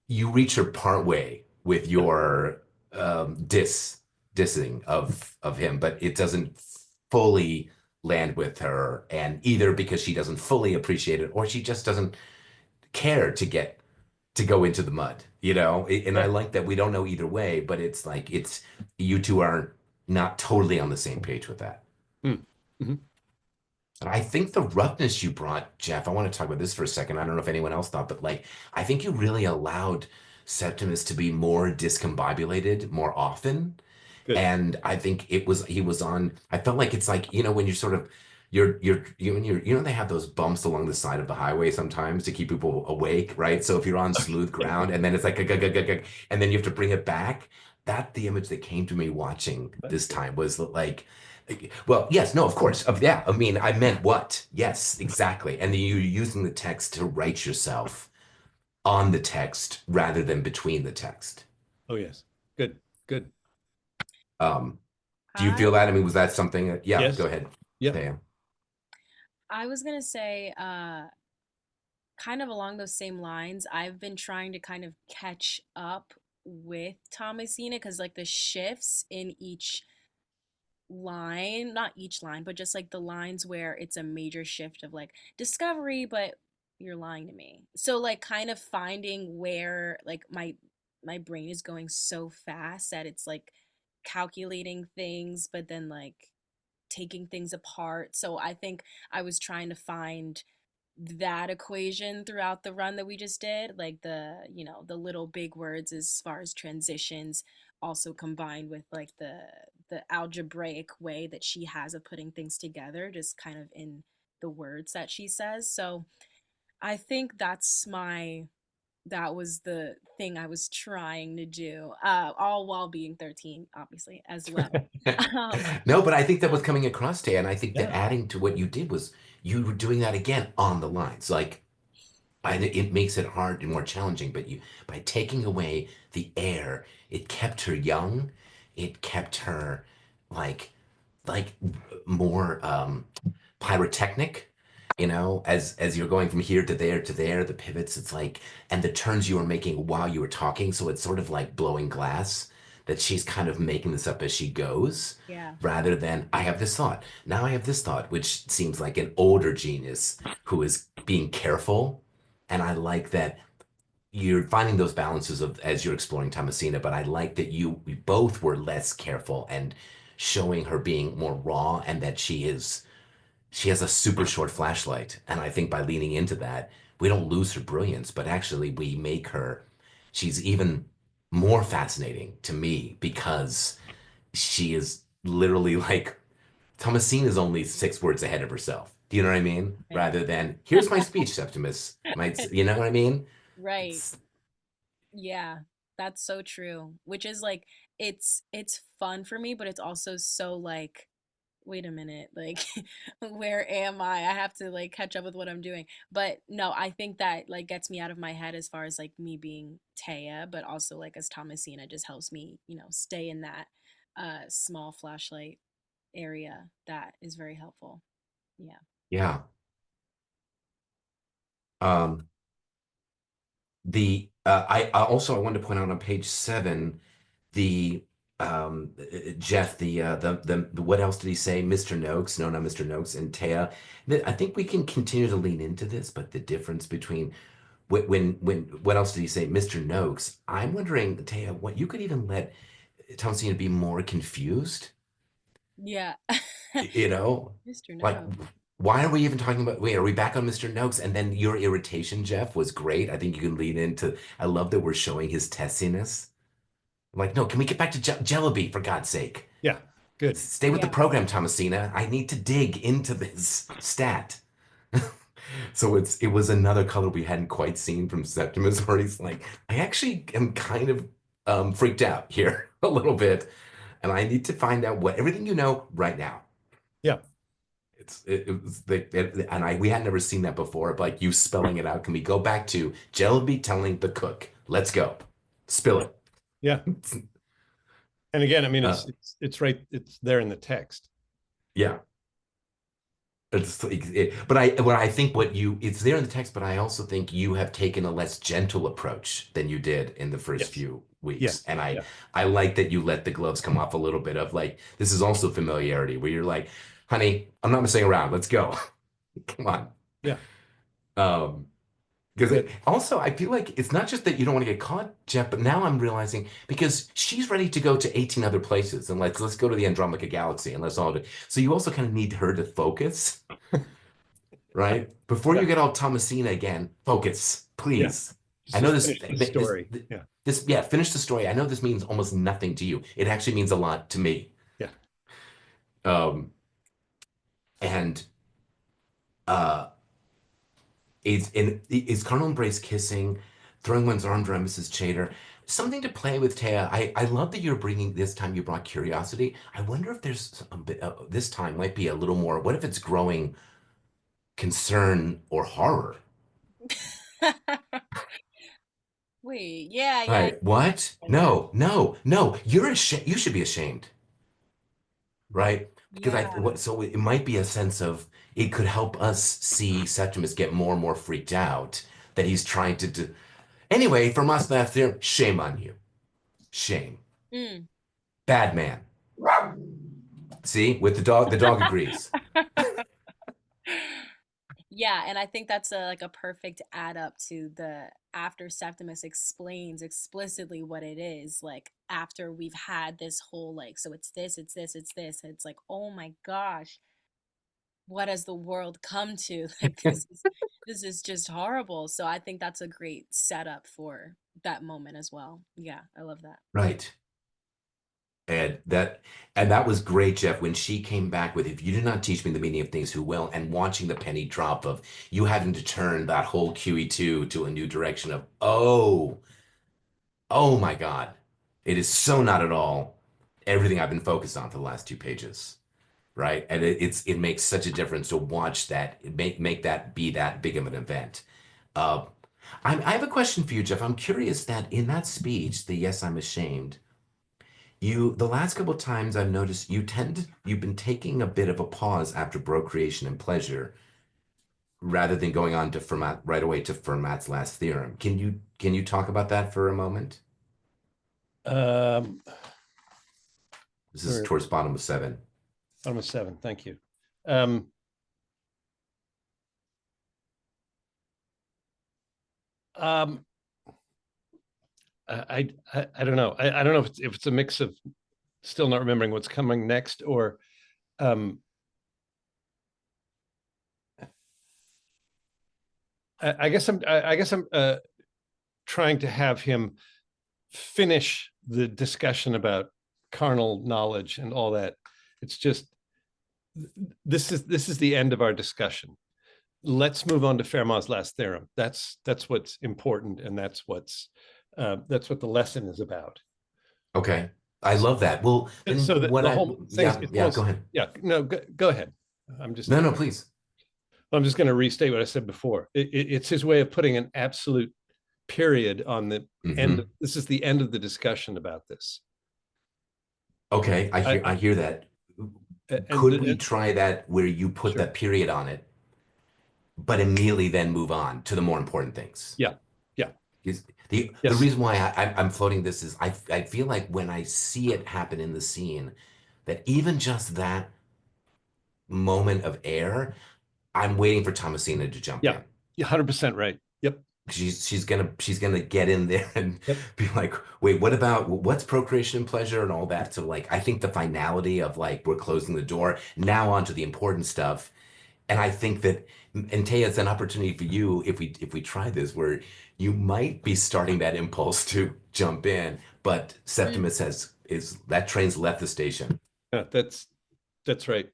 you reach her partway with your dissing of him, but it doesn't fully land with her, and either because she doesn't fully appreciate it or she just doesn't care to go into the mud, and I like that we don't know either way, but it's like you two are not totally on the same page with that. Mm-hmm. And I think the roughness you brought, Jeff, I want to talk about this for a second. I don't know if anyone else thought, but I think you really allowed Septimus to be more discombobulated more often. Good. And I think I felt like it's like, when you're sort of, they have those bumps along the side of the highway sometimes to keep people awake, right? So if you're on smooth ground and then it's like, and then you have to bring it back. The image that came to me watching this time was like, well, yes, no, of course. Yeah, I mean, I meant what? Yes, exactly. And then you're using the text to write yourself on the text rather than between the text. Oh, yes. Good. Do you feel that? I mean, was that something yeah, yes. Go ahead. Yeah. I was gonna say, kind of along those same lines, I've been trying to kind of catch up with Thomasina because like the shifts in each line, not each line, but just like the lines where it's a major shift of like discovery, but you're lying to me. So like kind of finding where like my brain is going so fast that it's like calculating things, but then like taking things apart. So I think I was trying to find that equation throughout the run that we just did, like the little big words as far as transitions, also combined with like the algebraic way that she has of putting things together, just kind of in the words that she says. So I think that was the thing I was trying to do, all while being 13, obviously, as well. No, but I think that was coming across, Tay, and I think that Yeah. adding to what you did was you were doing that again on the lines. Like, it makes it hard and more challenging, but by taking away the air, it kept her young. It kept her like more pyrotechnic, as you're going from here to there, the pivots, it's like, and the turns you were making while you were talking. So it's sort of like blowing glass, that she's kind of making this up as she goes, Yeah. rather than I have this thought, now I have this thought, which seems like an older genius who is being careful. And I like that you're finding those balances as you're exploring Thomasina, but I like that we both were less careful and showing her being more raw, and that she has a super short flashlight. And I think by leaning into that, we don't lose her brilliance, but actually we make she's even more fascinating to me, because she is literally like, Thomasina is only 6 words ahead of herself. Do you know what I mean? Right. Rather than, here's my speech, Septimus. You know what I mean? Right. Yeah, that's so true. Which is like it's fun for me, but it's also so like, wait a minute, like where am I? I have to like catch up with what I'm doing. But no, I think that like gets me out of my head as far as like me being Téa, but also like as Thomasina just helps me, stay in that small flashlight area. That is very helpful. Yeah. Yeah. Um, I wanted to point out on page 7, the Jeff, the what else did he say? Mr. Noakes, no, not Mr. Noakes, and Téa. I think we can continue to lean into this, but the difference between when what else did he say? Mr. Noakes. I'm wondering, Téa, what you could even let Thomasina be more confused. Yeah. You know, Mr. like No. why are we even talking about? Wait, are we back on Mr. Noakes? And then your irritation, Jeff, was great. I think you can lean into. I love that we're showing his testiness. I'm like, no, can we get back to JELLABY for God's sake? Yeah, good. Stay with the Yeah. program, Thomasina. I need to dig into this stat. So it was another color we hadn't quite seen from Septimus, where he's like, I actually am kind of freaked out here a little bit, and I need to find out what everything you know right now. Yeah. It was we had never seen that before, but like you spelling it out. Can we go back to JELLABY telling the cook, let's go, spill it. Yeah. And again, I mean, Uh, it's right, it's there in the text. Yeah. It's but I think it's there in the text, but I also think you have taken a less gentle approach than you did in the first Yes. few weeks. Yeah. And Yeah. I like that you let the gloves come off a little bit of like, this is also familiarity where you're like, honey, I'm not messing around. Let's go. Come on. Yeah. Because also, I feel like it's not just that you don't want to get caught, Jeff, but now I'm realizing because she's ready to go to 18 other places and let's go to the Andromeda Galaxy and let's all do. So you also kind of need her to focus, right? Before you get all Thomasina again, focus, please. Just I know this finish the story. finish the story. I know this means almost nothing to you. It actually means a lot to me. Yeah. And is Carnal Embrace kissing, throwing one's arms around Mrs. Chater, something to play with, Téa? I love that you're bringing, this time you brought curiosity. I wonder if there's a bit, this time might be a little more, what if it's growing concern or horror? Wait, yeah. Right, what? No, you're ashamed. You should be ashamed. Right? Because so it might be a sense of, it could help us see Septimus get more and more freaked out that he's trying to do. Anyway, from us last year, shame on you. Shame. Bad man. See, with the dog agrees. Yeah, and I think that's a perfect add up to the after Septimus explains explicitly what it is, like after we've had this whole so it's this, it's this, it's this. It's like, oh my gosh, what has the world come to? Like this is just horrible. So I think that's a great setup for that moment as well. Yeah, I love that. Right. And that was great, Jeff, when she came back with, if you do not teach me the meaning of things, who will? And watching the penny drop of you having to turn that whole QE2 to a new direction of, oh my God, it is so not at all everything I've been focused on for the last 2 pages. Right. And it makes such a difference to watch that, make that be that big of an event. I have a question for you, Jeff. I'm curious that in that speech, the yes, I'm ashamed, the last couple of times I've noticed you've been taking a bit of a pause after procreation and pleasure rather than going on to Fermat right away to Fermat's last theorem. Can you talk about that for a moment? This is towards bottom of 7. Bottom of 7, thank you. I don't know. I don't know if it's a mix of still not remembering what's coming next, or I guess I'm trying to have him finish the discussion about carnal knowledge and all that. It's just this is the end of our discussion. Let's move on to Fermat's last theorem. That's what's important, and that's what the lesson is about. Okay, I love that. Well, so the whole thing. Yeah, go ahead. Yeah, no, go ahead. I'm just no, please. I'm just going to restate what I said before. It's his way of putting an absolute period on the end. This is the end of the discussion about this. Okay, I hear that. Could we try that where you put that period on it, but immediately then move on to the more important things? Yeah. The Yes. reason why I'm floating this is I feel like when I see it happen in the scene, that even just that moment of air, I'm waiting for Thomasina to jump Yeah. in. You're 100% right. Yep. She's gonna get in there and Yep. be like, wait, what's procreation and pleasure and all that? So like I think the finality of like we're closing the door, now onto the important stuff. And I think that, and Téa, it's an opportunity for you if we try this, where you might be starting that impulse to jump in, but Septimus is that train's left the station. Yeah, that's right.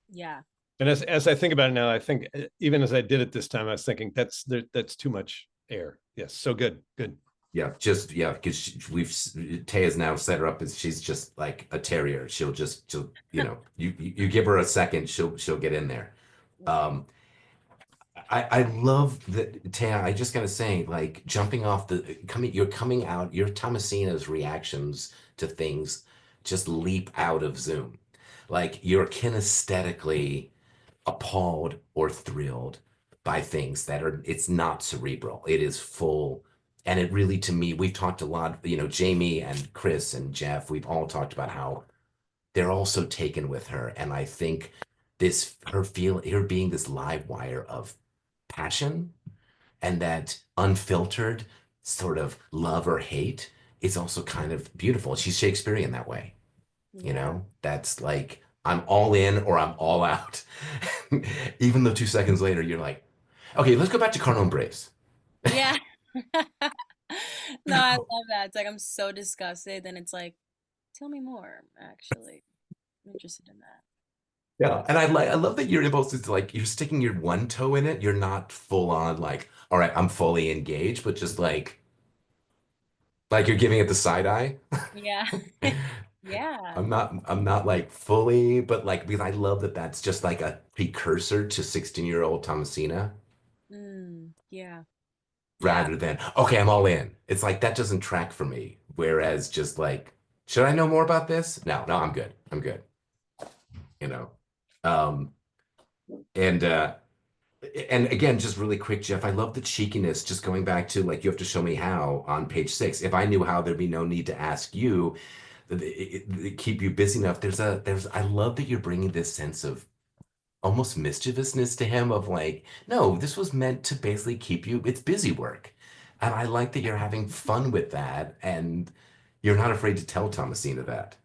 Yeah. And as I think about it now, I think even as I did it this time, I was thinking that's too much air. Yes. So good. Yeah, because Téa's now set her up as she's just like a terrier. She'll you give her a second, she'll get in there. I love that, Téa. I just gotta say, like jumping off you're coming out, your Thomasina's reactions to things just leap out of Zoom. Like you're kinesthetically appalled or thrilled by things it's not cerebral. It is full. And it really, to me, we've talked a lot, Jamie and Chris and Jeff, we've all talked about how they're all so taken with her. And I think her being this live wire of passion and that unfiltered sort of love or hate is also kind of beautiful. She's Shakespearean that way. That's like, I'm all in or I'm all out. Even though 2 seconds later, you're like, okay, let's go back to Cardinal Brace. Yeah. No, I love that. It's like I'm so disgusted, and it's like, tell me more, actually. I'm interested in that. Yeah, and I love that you're able to like you're sticking your one toe in it. You're not full on like, all right, I'm fully engaged, but just like you're giving it the side eye. Yeah. Yeah. I'm not like fully, but like because I love that that's just like a precursor to 16-year-old Thomasina Yeah. rather than, okay, I'm all in. It's like that doesn't track for me. Whereas just like, should I know more about this? No, I'm good. I'm good. And again, just really quick, Jeff, I love the cheekiness, just going back to like, you have to show me how on page 6. If I knew how, there'd be no need to ask you. Keep you busy enough. I love that you're bringing this sense of almost mischievousness to him of like, no, this was meant to basically keep you, it's busy work. And I like that you're having fun with that and you're not afraid to tell Thomasina that,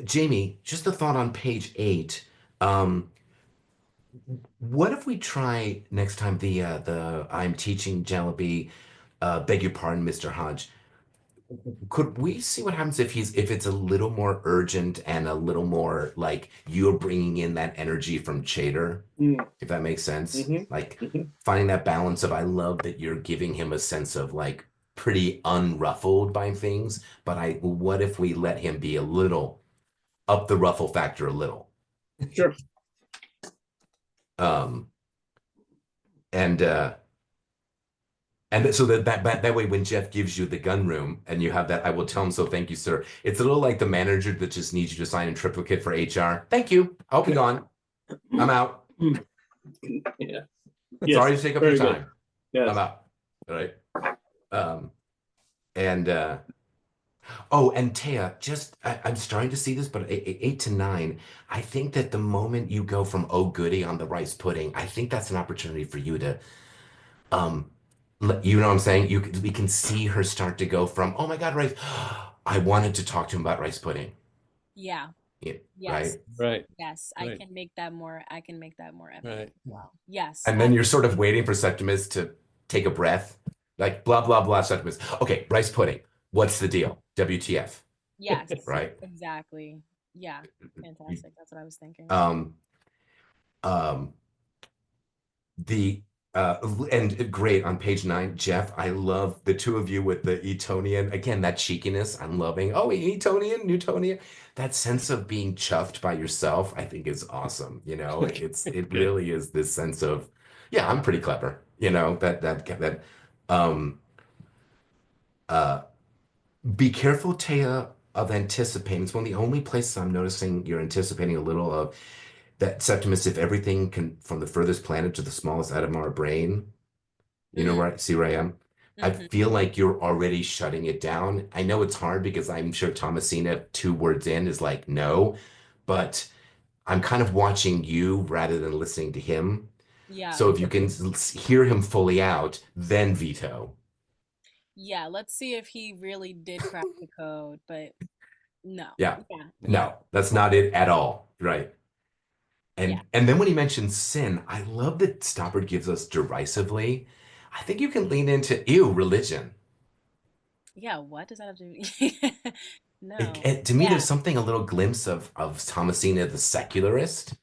Jamie, just a thought on page 8. What if we try next time the I'm teaching JELLABY, beg your pardon, Mr. Hodge. Could we see what happens if it's a little more urgent and a little more like you're bringing in that energy from Chater, if that makes sense? Like finding that balance of I love that you're giving him a sense of like pretty unruffled by things, but what if we let him be a little up the ruffle factor a little? Sure. And so that way, when Jeff gives you the gun room and you have that, I will tell him, so thank you, sir. It's a little like the manager that just needs you to sign in triplicate for HR. Thank you. I'll be gone. I'm out. Yeah. Sorry to take up your Very time. good. Yes. I'm out. All right. And Téa, I'm starting to see this, but 8 to 9, I think that the moment you go from oh goody on the rice pudding, I think that's an opportunity for you to, you know what I'm saying? We can see her start to go from, oh my God, rice. I wanted to talk to him about rice pudding. Yeah. Yes. Right. Yes. Right. I can make that more evident. Right. Wow. Yes. And then you're sort of waiting for Septimus to take a breath, like blah, blah, blah, Septimus. Okay, rice pudding. What's the deal? WTF? Yes. Right. Exactly. Yeah. Fantastic. That's what I was thinking. And great on page 9, Jeff, I love the two of you with the Etonian. Again, that cheekiness I'm loving. Oh, Etonian, Newtonian. That sense of being chuffed by yourself, I think is awesome. It really is this sense of, yeah, I'm pretty clever. Be careful, Téa, of anticipating. It's one of the only places I'm noticing you're anticipating a little of. that Septimus, if everything can, from the furthest planet to the smallest atom of our brain, you know where see where I am? I feel like you're already shutting it down. I know it's hard because I'm sure Thomasina, 2 words in, is like, no, but I'm kind of watching you rather than listening to him. Yeah. So if you can hear him fully out, then veto. Yeah, let's see if he really did crack the code, but no. Yeah. Yeah. No, that's not it at all. Right. And Yeah. and then when he mentions sin, I love that Stoppard gives us derisively. I think you can lean into, ew, religion. Yeah, what does that have to do? No. To me, Yeah. there's something, a little glimpse of Thomasina the secularist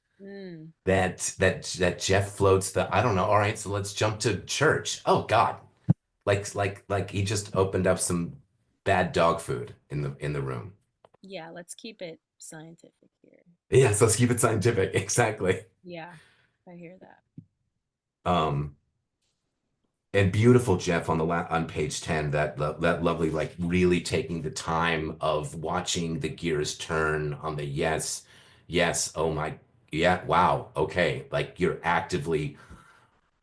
that Jeff floats the, I don't know, all right, so let's jump to church. Oh God. Like he just opened up some bad dog food in the room. Yeah, let's keep it scientific here. Yes, let's keep it scientific. Exactly. Yeah, I hear that. And beautiful, Jeff, on on page 10, that lovely, like really taking the time of watching the gears turn on the yes, oh my, yeah, wow, okay. Like you're actively,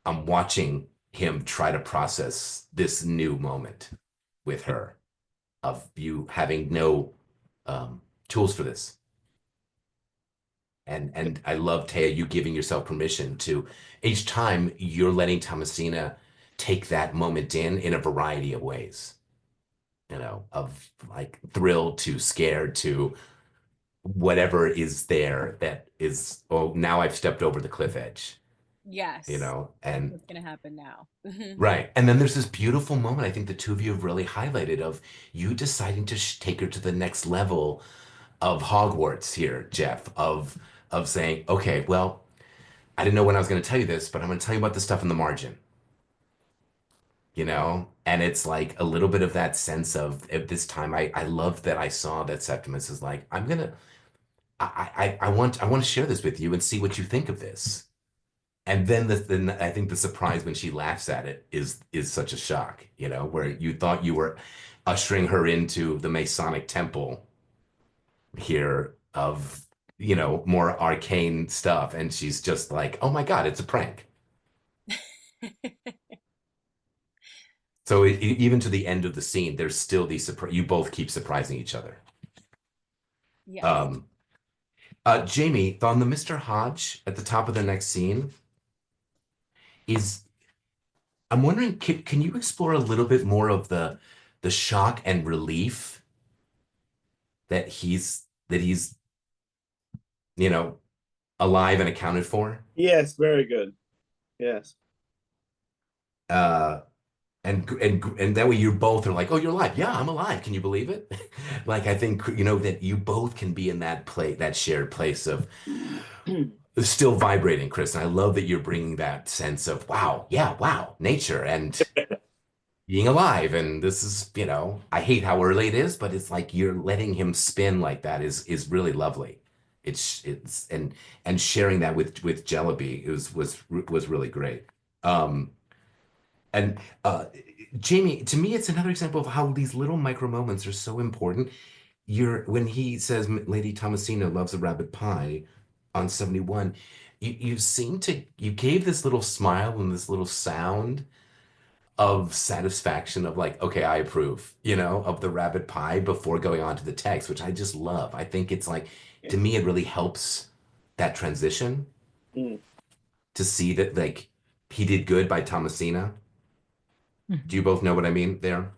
I'm watching him try to process this new moment with her, of you having no tools for this. And I love, Téa, you giving yourself permission to, each time you're letting Thomasina take that moment in a variety of ways, you know, of like thrilled to scared to whatever is there that is, oh, now I've stepped over the cliff edge. Yes. You know, and what's gonna happen now? right. And then there's this beautiful moment I think the two of you have really highlighted, of you deciding to take her to the next level of Hogwarts here, Jeff, of saying, okay, well, I didn't know when I was going to tell you this, but I'm going to tell you about the stuff in the margin. You know, and it's like a little bit of that sense of, at this time, I love that I saw that Septimus is like, I want to share this with you and see what you think of this. And then I think the surprise when she laughs at it is such a shock, you know, where you thought you were ushering her into the Masonic temple here of, you know, more arcane stuff, and she's just like, oh my God, it's a prank. So even to the end of the scene, there's still these you both keep surprising each other. Yes. Jamie, on the Mr. Hodge at the top of the next scene, I'm wondering, can you explore a little bit more of the shock and relief that he's you know, alive and accounted for? Yes, very good. Yes. And that way you both are like, oh, you're alive. Yeah, I'm alive. Can you believe it? Like, I think, you know, that you both can be in that that shared place of still vibrating, Chris. And I love that you're bringing that sense of, wow, yeah, wow, nature and being alive. And this is, you know, I hate how early it is, but it's like you're letting him spin like that is really lovely. It's and sharing that with JELLABY was really great. And Jamie, to me, it's another example of how these little micro moments are so important. When he says Lady Thomasina loves a rabbit pie on 71, you gave this little smile and this little sound of satisfaction of like, okay, I approve, you know, of the rabbit pie before going on to the text, which I just love. I think it's like, to me, it really helps that transition to see that like he did good by Thomasina. Do you both know what I mean there?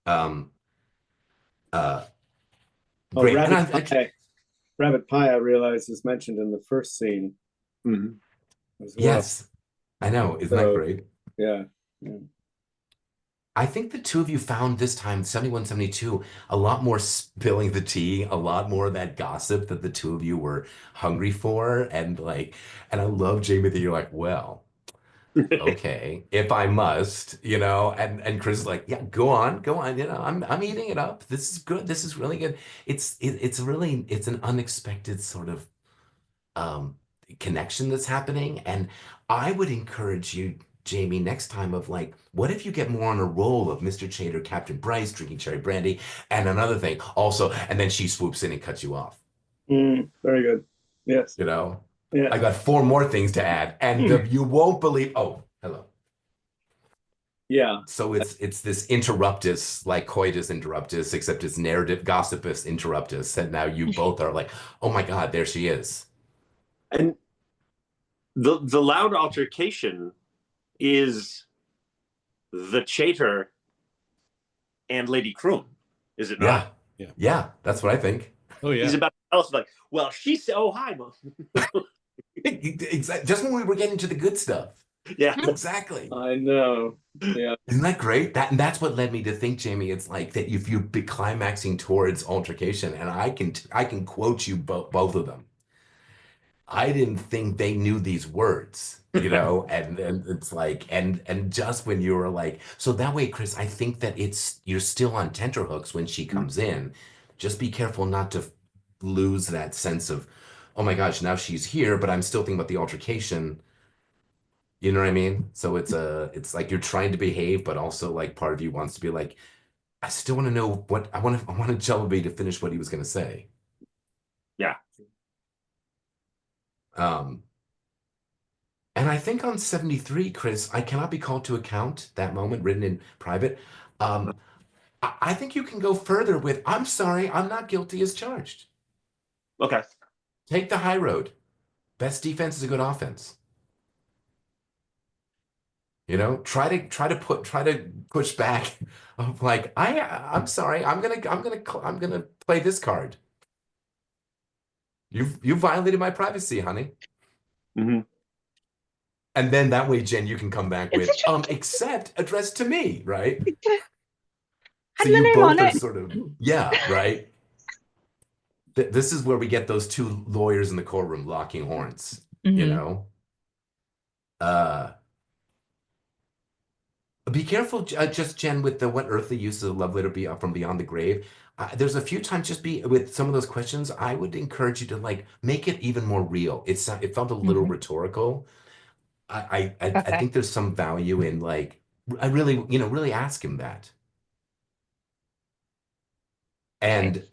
Great. Rabbit pie, I realize, is mentioned in the first scene. As well. Yes, I know. Isn't that great? Yeah. I think the two of you found this time, 71, 72, a lot more spilling the tea, a lot more of that gossip that the two of you were hungry for. And I love, Jamie, that you're like, well, okay, if I must, you know, and Chris is like, yeah, go on, you know, I'm eating it up. This is good. This is really good. It's an unexpected sort of connection that's happening. And I would encourage you, Jamie, next time of like, what if you get more on a roll of Mr. Chater, Captain Bryce drinking cherry brandy, and another thing also, and then she swoops in and cuts you off. Very good. Yes. You know, Yes. I got 4 more things to add, and you won't believe. Oh, hello. Yeah. So it's this interruptus, like coitus interruptus, except it's narrative gossipus interruptus, and now you both are like, oh my God, there she is. And the loud altercation is the Chater and Lady CROOM, is it not? Yeah, that's what I think. Oh yeah. He's about to tell us, like, well, she said, oh, hi, Mom. Exactly. Just when we were getting to the good stuff. Yeah. Exactly. I know. Yeah. Isn't that great? That's what led me to think, Jamie, it's like that if you're climaxing towards altercation, and I can quote you both of them. I didn't think they knew these words, you know, and it's like, and just when you were like, so that way, Chris, I think that you're still on tenterhooks when she comes in. Just be careful not to lose that sense of, oh my gosh, now she's here, but I'm still thinking about the altercation. You know what I mean? So it's like you're trying to behave, but also like part of you wants to be like, I still want to know what I wanted JELLABY to finish what he was going to say. Yeah. And I think on 73, Chris, I cannot be called to account, that moment written in private. I think you can go further with, I'm sorry, I'm not guilty as charged. Okay. Take the high road. Best defense is a good offense. You know, try to push back of like, I'm sorry, I'm gonna play this card. You violated my privacy, honey. Mm-hmm. And then that way, Jen, you can come back with, It's except addressed to me, right? Had So my you name both on are it. sort of, yeah, right? This is where we get those 2 lawyers in the courtroom locking horns, you know? Be careful, just Jen, with the what earthly use of the love letter be from beyond the grave. There's a few times just be with some of those questions. I would encourage you to like make it even more real. It felt a little rhetorical. I think there's some value in like I really really ask him that. And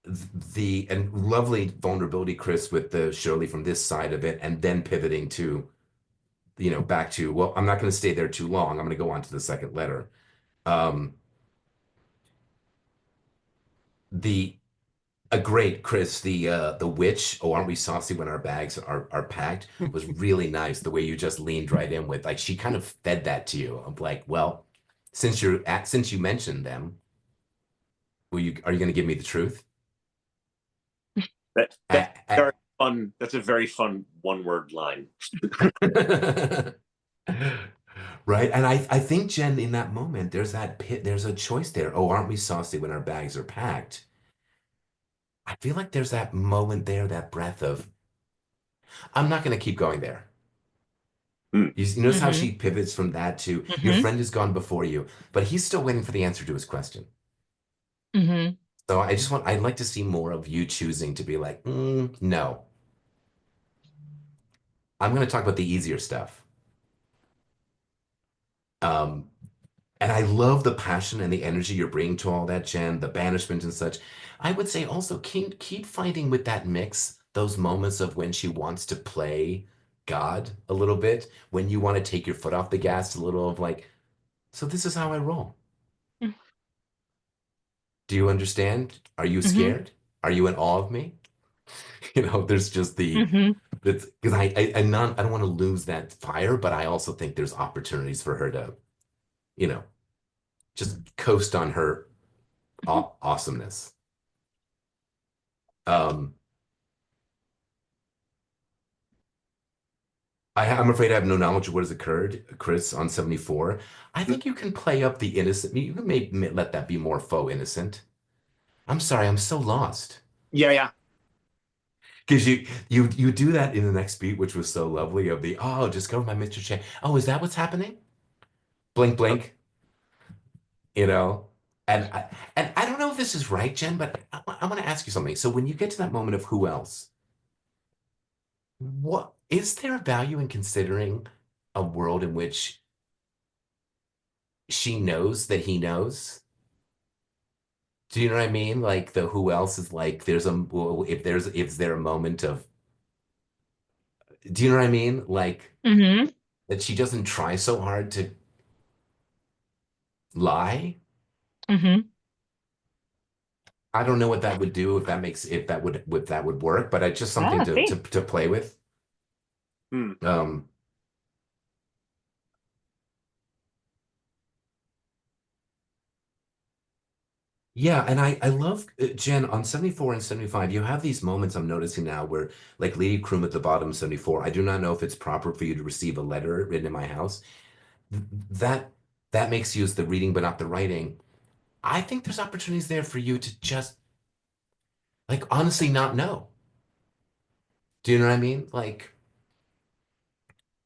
the lovely vulnerability, Chris, with the Shirley from this side of it, and then pivoting to back to, well, I'm not going to stay there too long. I'm going to go on to the second letter. A great Chris, the witch, oh, aren't we saucy when our bags are packed, was really nice. The way you just leaned right in with, like, she kind of fed that to you. I'm like, well, since you mentioned them, are you going to give me the truth? That's very fun. That's a very fun one-word line. Right. And I think, Jen, in that moment, there's a choice there. Oh, aren't we saucy when our bags are packed? I feel like there's that moment there, that breath of, I'm not going to keep going there. You notice how she pivots from that to, your friend has gone before you, but he's still waiting for the answer to his question. So I'd like to see more of you choosing to be like, no. I'm going to talk about the easier stuff. And I love the passion and the energy you're bringing to all that, Jen, the banishment and such. I would say also keep fighting with that mix, those moments of when she wants to play God a little bit, when you want to take your foot off the gas, a little of like, so this is how I roll. Do you understand? Are you scared? Are you in awe of me? There's just because I don't want to lose that fire, but I also think there's opportunities for her to, just coast on her awesomeness. I'm afraid I have no knowledge of what has occurred, Chris, on 74. I think you can play up the innocent. You can maybe let that be more faux innocent. I'm sorry, I'm so lost. Yeah. Because you do that in the next beat, which was so lovely, of the, oh, discover my Mr. Che. Oh, is that what's happening? Blink, blink. And I don't know if this is right, Jen, but I want to ask you something. So when you get to that moment of who else, what is there a value in considering a world in which she knows that he knows? Do you know what I mean? Like the who else is like, is there a moment of Do you know what I mean? Like Mm-hmm. that she doesn't try so hard to lie. Mm-hmm. I don't know what that would do if that would work, but it's just something Ah, to see. to play with. Hmm. Yeah, and I love Jen on 74 and 75. You have these moments I'm noticing now where like Lady CROOM at the bottom 74. I do not know if it's proper for you to receive a letter written in my house. That that makes use the reading but not the writing. I think there's opportunities there for you to just like honestly not know. Do you know what I mean? Like,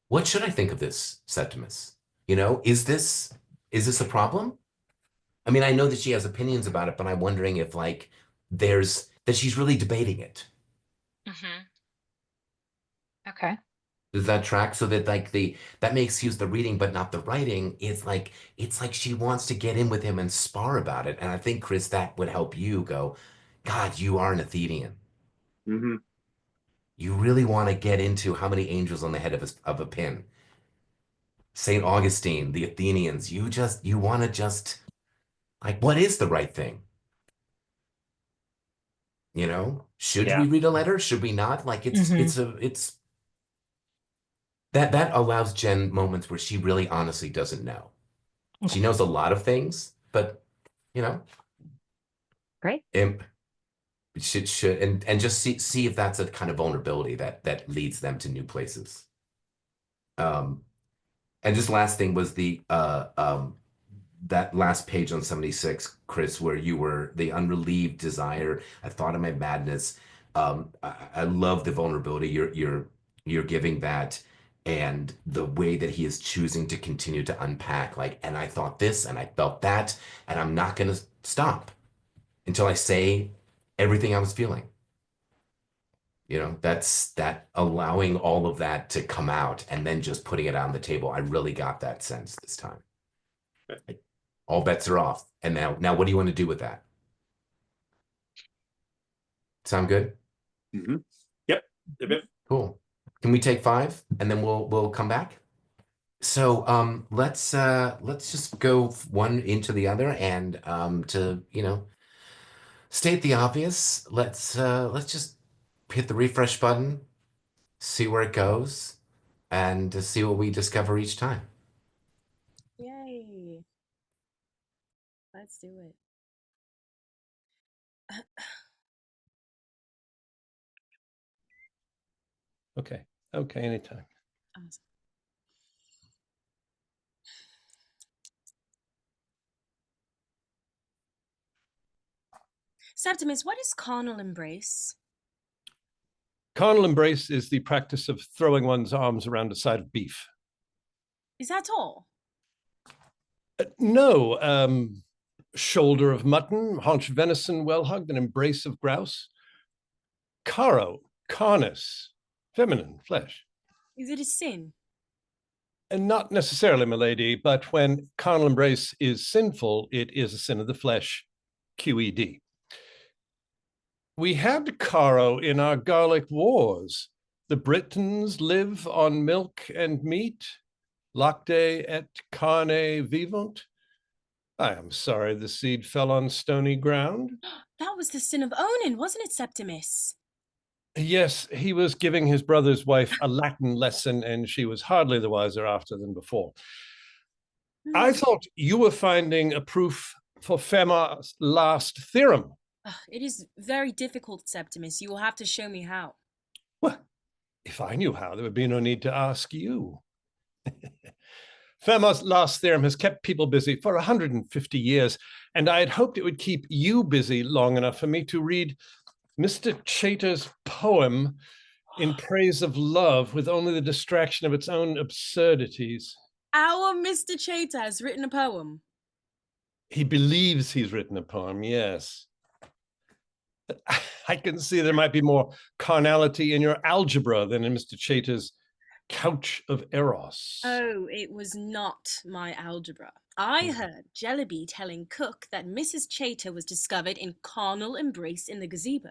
what should I think of this, Septimus? You know, is this a problem? I mean, I know that she has opinions about it, but I'm wondering if like there's that she's really debating it. Mm-hmm. Okay. Does that track? So that like that makes use the reading but not the writing. It's like she wants to get in with him and spar about it. And I think Chris, that would help you go, God, you are an Athenian. Mm-hmm. You really want to get into how many angels on the head of a pin. St. Augustine, the Athenians, you want to just like, what is the right thing? You know, should Yeah. we read a letter? Should we not? Like Mm-hmm. it's that allows Jen moments where she really honestly doesn't know. She Okay. knows a lot of things, but you know, Great. imp should and just see if that's a kind of vulnerability that leads them to new places. Um, and just last thing was the that last page on 76, Chris, where you were the unrelieved desire. I thought of my madness. I love the vulnerability you're giving that and the way that he is choosing to continue to unpack. Like, and I thought this and I felt that, and I'm not gonna stop until I say everything I was feeling. You know, that's that allowing all of that to come out and then just putting it on the table. I really got that sense this time. All bets are off. And now what do you want to do with that? Sound good? Mm-hmm. Yep. Yep. Cool. Can we take 5 and then we'll come back? So let's just go one into the other and to state the obvious, let's just hit the refresh button, see where it goes, and to see what we discover each time. Yay. Let's do it. Okay. Okay, anytime. Awesome. Septimus, what is carnal embrace? Carnal embrace is the practice of throwing one's arms around a side of beef. Is that all? No, shoulder of mutton, haunch of venison, well hugged, an embrace of grouse. Caro, carnus, feminine, flesh. Is it a sin? And not necessarily, my lady, but when carnal embrace is sinful, it is a sin of the flesh, QED. We had Caro in our garlic wars. The Britons live on milk and meat. Lacte et carne vivunt. I am sorry the seed fell on stony ground. That was the sin of Onan, wasn't it, Septimus? Yes, he was giving his brother's wife a Latin lesson, and she was hardly the wiser after than before. I thought you were finding a proof for Fermat's last theorem. It is very difficult, Septimus. You will have to show me how. Well, if I knew how, there would be no need to ask you. Fermat's last theorem has kept people busy for 150 years, and I had hoped it would keep you busy long enough for me to read Mr. Chater's poem in praise of love with only the distraction of its own absurdities. Our Mr. Chater has written a poem. He believes he's written a poem, yes. I can see there might be more carnality in your algebra than in Mr. Chater's couch of Eros. Oh, it was not my algebra. I heard JELLABY telling Cook that Mrs. Chater was discovered in carnal embrace in the gazebo.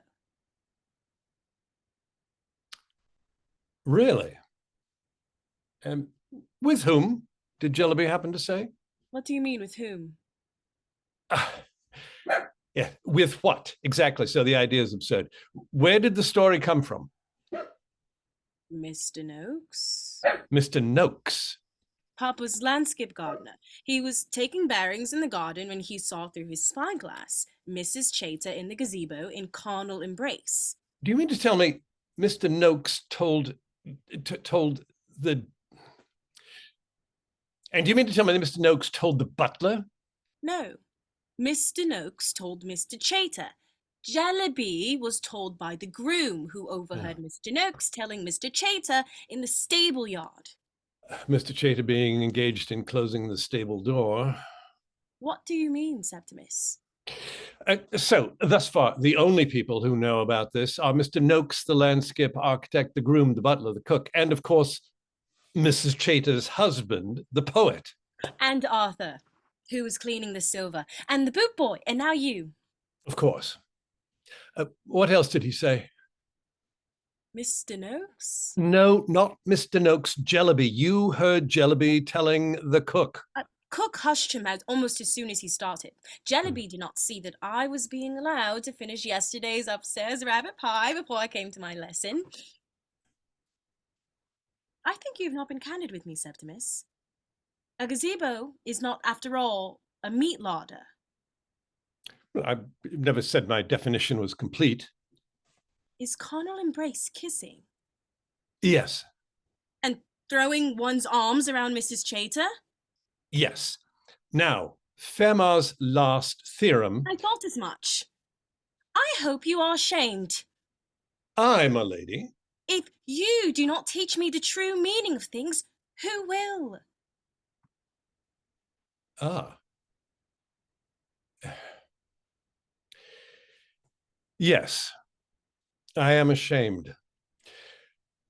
Really? With whom, did JELLABY happen to say? What do you mean, with whom? Yeah, with what? Exactly, so the idea is absurd. Where did the story come from? Mr. Noakes? Mr. Noakes? Papa's landscape gardener. He was taking bearings in the garden when he saw through his spyglass Mrs. Chater in the gazebo in carnal embrace. Do you mean to tell me Mr. Noakes told the... And do you mean to tell me that Mr. Noakes told the butler? No. Mr. Noakes told Mr. Chater. JELLABY was told by the groom, who overheard Mr. Noakes telling Mr. Chater in the stable yard. Mr. Chater being engaged in closing the stable door. What do you mean, Septimus? So, thus far, the only people who know about this are Mr. Noakes, the landscape architect, the groom, the butler, the cook, and of course, Mrs. Chater's husband, the poet. And Arthur, who was cleaning the silver, and the boot boy, and now you. Of course. What else did he say? Mr. Noakes? No, not Mr. Noakes, JELLABY. You heard JELLABY telling the cook. Cook hushed him out almost as soon as he started. JELLABY did not see that I was being allowed to finish yesterday's upstairs rabbit pie before I came to my lesson. I think you've not been candid with me, Septimus. A gazebo is not, after all, a meat larder. I've never said my definition was complete. Is carnal embrace kissing? Yes. And throwing one's arms around Mrs. Chater? Yes. Now, Fermat's last theorem... I thought as much. I hope you are ashamed. I, my lady. If you do not teach me the true meaning of things, who will? Ah. Yes, I am ashamed.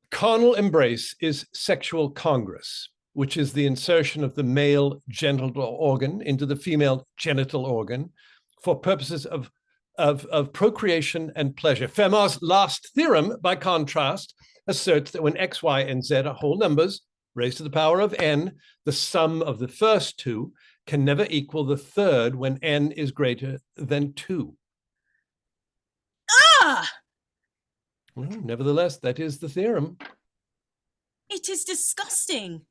Carnal embrace is sexual congress, which is the insertion of the male genital organ into the female genital organ for purposes of procreation and pleasure. Fermat's last theorem, by contrast, asserts that when x, y, and z are whole numbers raised to the power of n, the sum of the first two can never equal the third when n is greater than 2. Ah! Well, nevertheless, that is the theorem. It is disgusting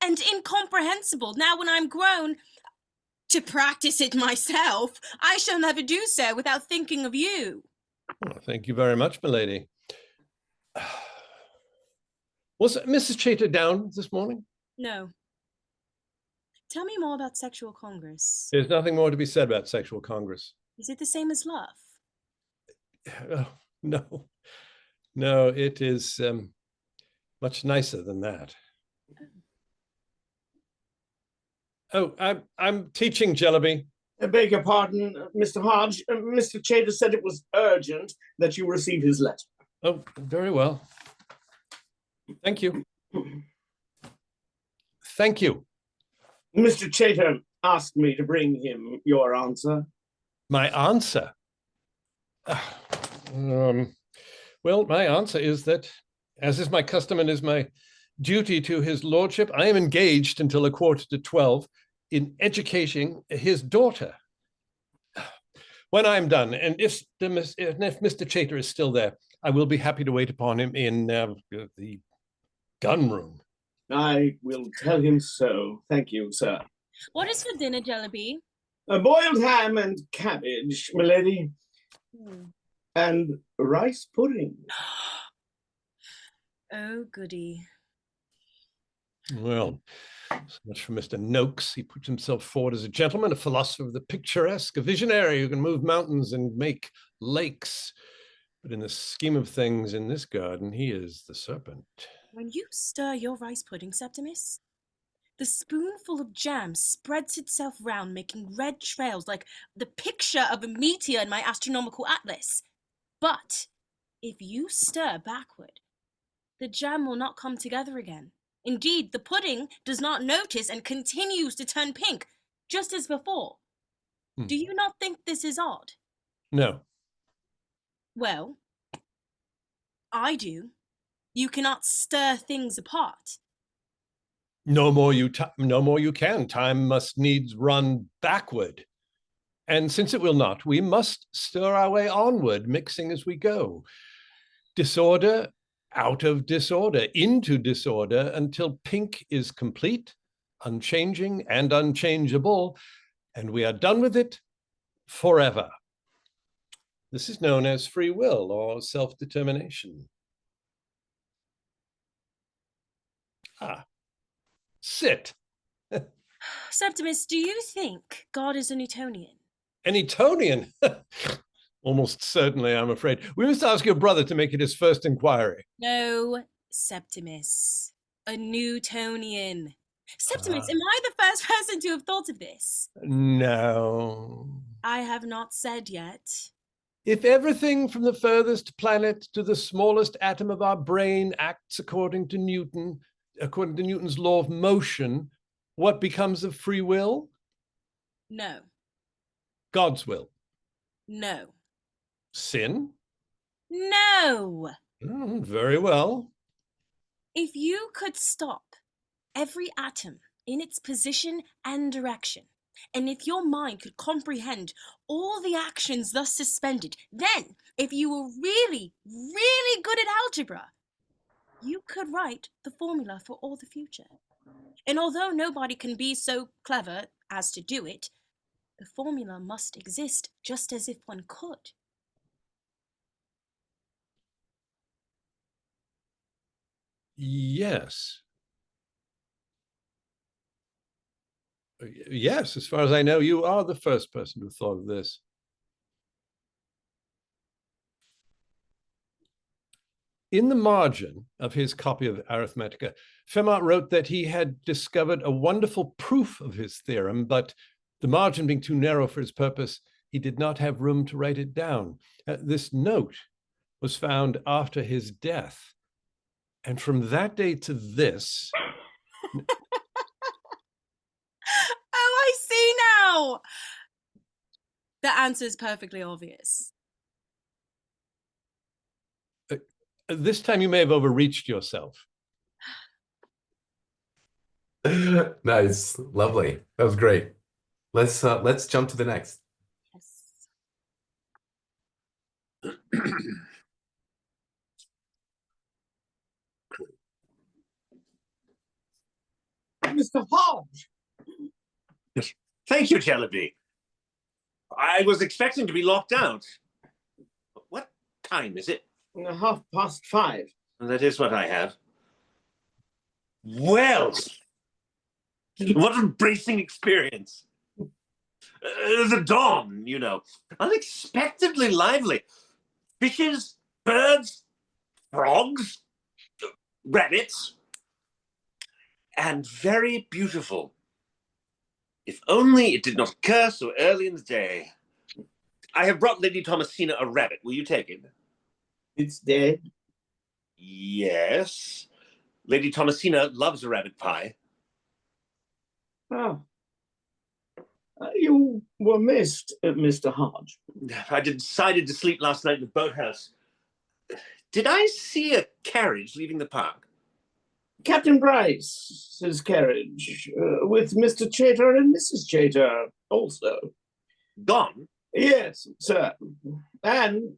and incomprehensible. Now when I'm grown to practice it myself, I shall never do so without thinking of you. Well, thank you very much, my lady. Was Mrs. Chater down this morning? No. Tell me more about sexual congress. There's nothing more to be said about sexual congress. Is it the same as love? Oh, no. No, it is much nicer than that. Oh, I'm teaching, JELLABY. I beg your pardon, Mr. Hodge. Mr. Chater said it was urgent that you receive his letter. Oh, very well. Thank you. Thank you. Mr. Chater asked me to bring him your answer. My answer? Well, my answer is that, as is my custom and is my duty to his lordship, I am engaged until 11:45 in educating his daughter. When I'm done, and if Mr. Chater is still there, I will be happy to wait upon him in the gun room. I will tell him so. Thank you, sir. What is for dinner, JELLABY? A boiled ham and cabbage, milady. And rice pudding. Oh, goody. Well, so much for Mr. Noakes. He puts himself forward as a gentleman, a philosopher of the picturesque, a visionary who can move mountains and make lakes. But in the scheme of things in this garden, he is the serpent. When you stir your rice pudding, Septimus, the spoonful of jam spreads itself round, making red trails like the picture of a meteor in my astronomical atlas. But if you stir backward, the jam will not come together again. Indeed, the pudding does not notice and continues to turn pink, just as before. Do you not think this is odd? No. Well, I do. You cannot stir things apart. No more you can. Time must needs run backward. And since it will not, we must stir our way onward, mixing as we go. Disorder out of disorder, into disorder, until pink is complete, unchanging and unchangeable, and we are done with it forever. This is known as free will or self-determination. Sit. Septimus, do you think God is an Etonian? An Etonian? Almost certainly, I'm afraid. We must ask your brother to make it his first inquiry. No, Septimus. A Newtonian. Septimus, am I the first person to have thought of this? No. I have not said yet. If everything from the furthest planet to the smallest atom of our brain acts according to Newton's law of motion, what becomes of free will? No. God's will. No. Sin? No. Very well. If you could stop every atom in its position and direction, and if your mind could comprehend all the actions thus suspended, then, if you were really, really good at algebra, you could write the formula for all the future. And although nobody can be so clever as to do it, the formula must exist just as if one could. Yes. Yes, as far as I know, you are the first person who thought of this. In the margin of his copy of Arithmetica, Fermat wrote that he had discovered a wonderful proof of his theorem, but the margin being too narrow for his purpose, he did not have room to write it down. This note was found after his death. And from that day to this... Oh, I see now! The answer is perfectly obvious. This time you may have overreached yourself. Nice, lovely. That was great. Let's jump to the next. Yes. Mr. Hodge. Yes. Thank you, JELLABY. I was expecting to be locked out. What time is it? 5:30. That is what I have. Well, what a bracing experience. The dawn, you know, unexpectedly lively. Fishes, birds, frogs, rabbits, and very beautiful. If only it did not occur so early in the day. I have brought Lady Thomasina a rabbit. Will you take it? It's dead. Yes. Lady Thomasina loves a rabbit pie. Oh. You were missed, Mr. Hodge. I decided to sleep last night in the boathouse. Did I see a carriage leaving the park? Captain Bryce's carriage, with Mr. Chater and Mrs. Chater also. Gone? Yes, sir. And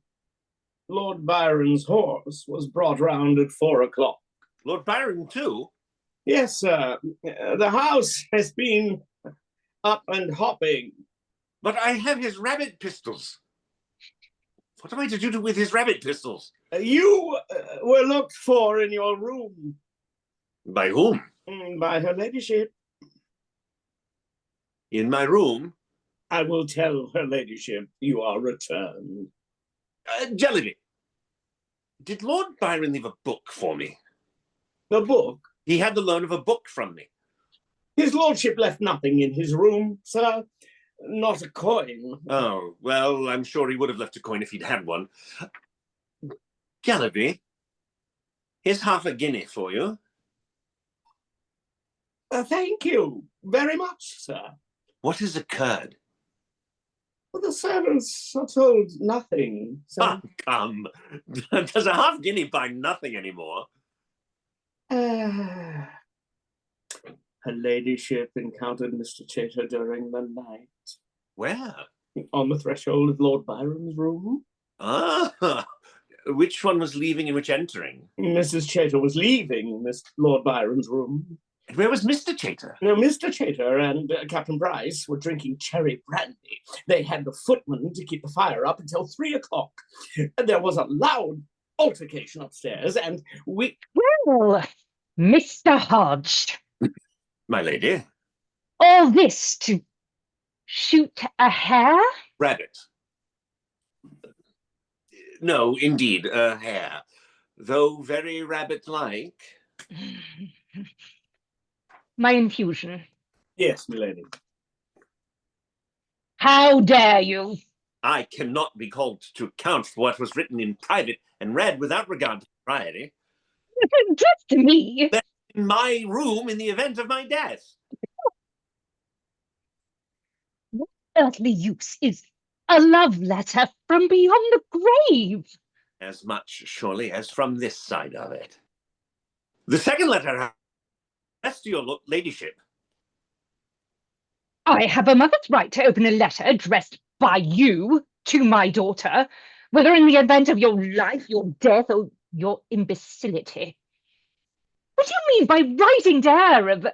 Lord Byron's horse was brought round at 4 o'clock. Lord Byron, too? Yes, sir. The house has been up and hopping. But I have his rabbit pistols. What am I to do with his rabbit pistols? You were looked for in your room. By whom? By her ladyship. In my room? I will tell her ladyship you are returned. JELLABY, did Lord Byron leave a book for me? The book? He had the loan of a book from me. His lordship left nothing in his room, sir. Not a coin. Oh, well, I'm sure he would have left a coin if he'd had one. JELLABY, here's half a guinea for you. Thank you very much, sir. What has occurred? Well, the servants are told nothing, sir. Oh, come. Does a half guinea buy nothing anymore? Her ladyship encountered Mr. Chater during the night Where? on the threshold of Lord Byron's room. Ah, which one was leaving and which entering? Mrs. Chater was leaving Miss Lord Byron's room. And where was Mr. Chater? Now, Mr. Chater and Captain Bryce were drinking cherry brandy. They had the footman to keep the fire up until 3 o'clock. There was a loud altercation upstairs, and we... Well, Mr. Hodge, My lady? all this to shoot a hare? Rabbit. No, indeed, a hare. Though very rabbit-like. My infusion. Yes, milady. How dare you? I cannot be called to account for what was written in private and read without regard to propriety. Just to me. In my room in the event of my death. What earthly use is a love letter from beyond the grave? As much, surely, as from this side of it. The second letter, addressed to your ladyship. I have a mother's right to open a letter addressed by you to my daughter, whether in the event of your life, your death, or your imbecility. What do you mean by writing to her of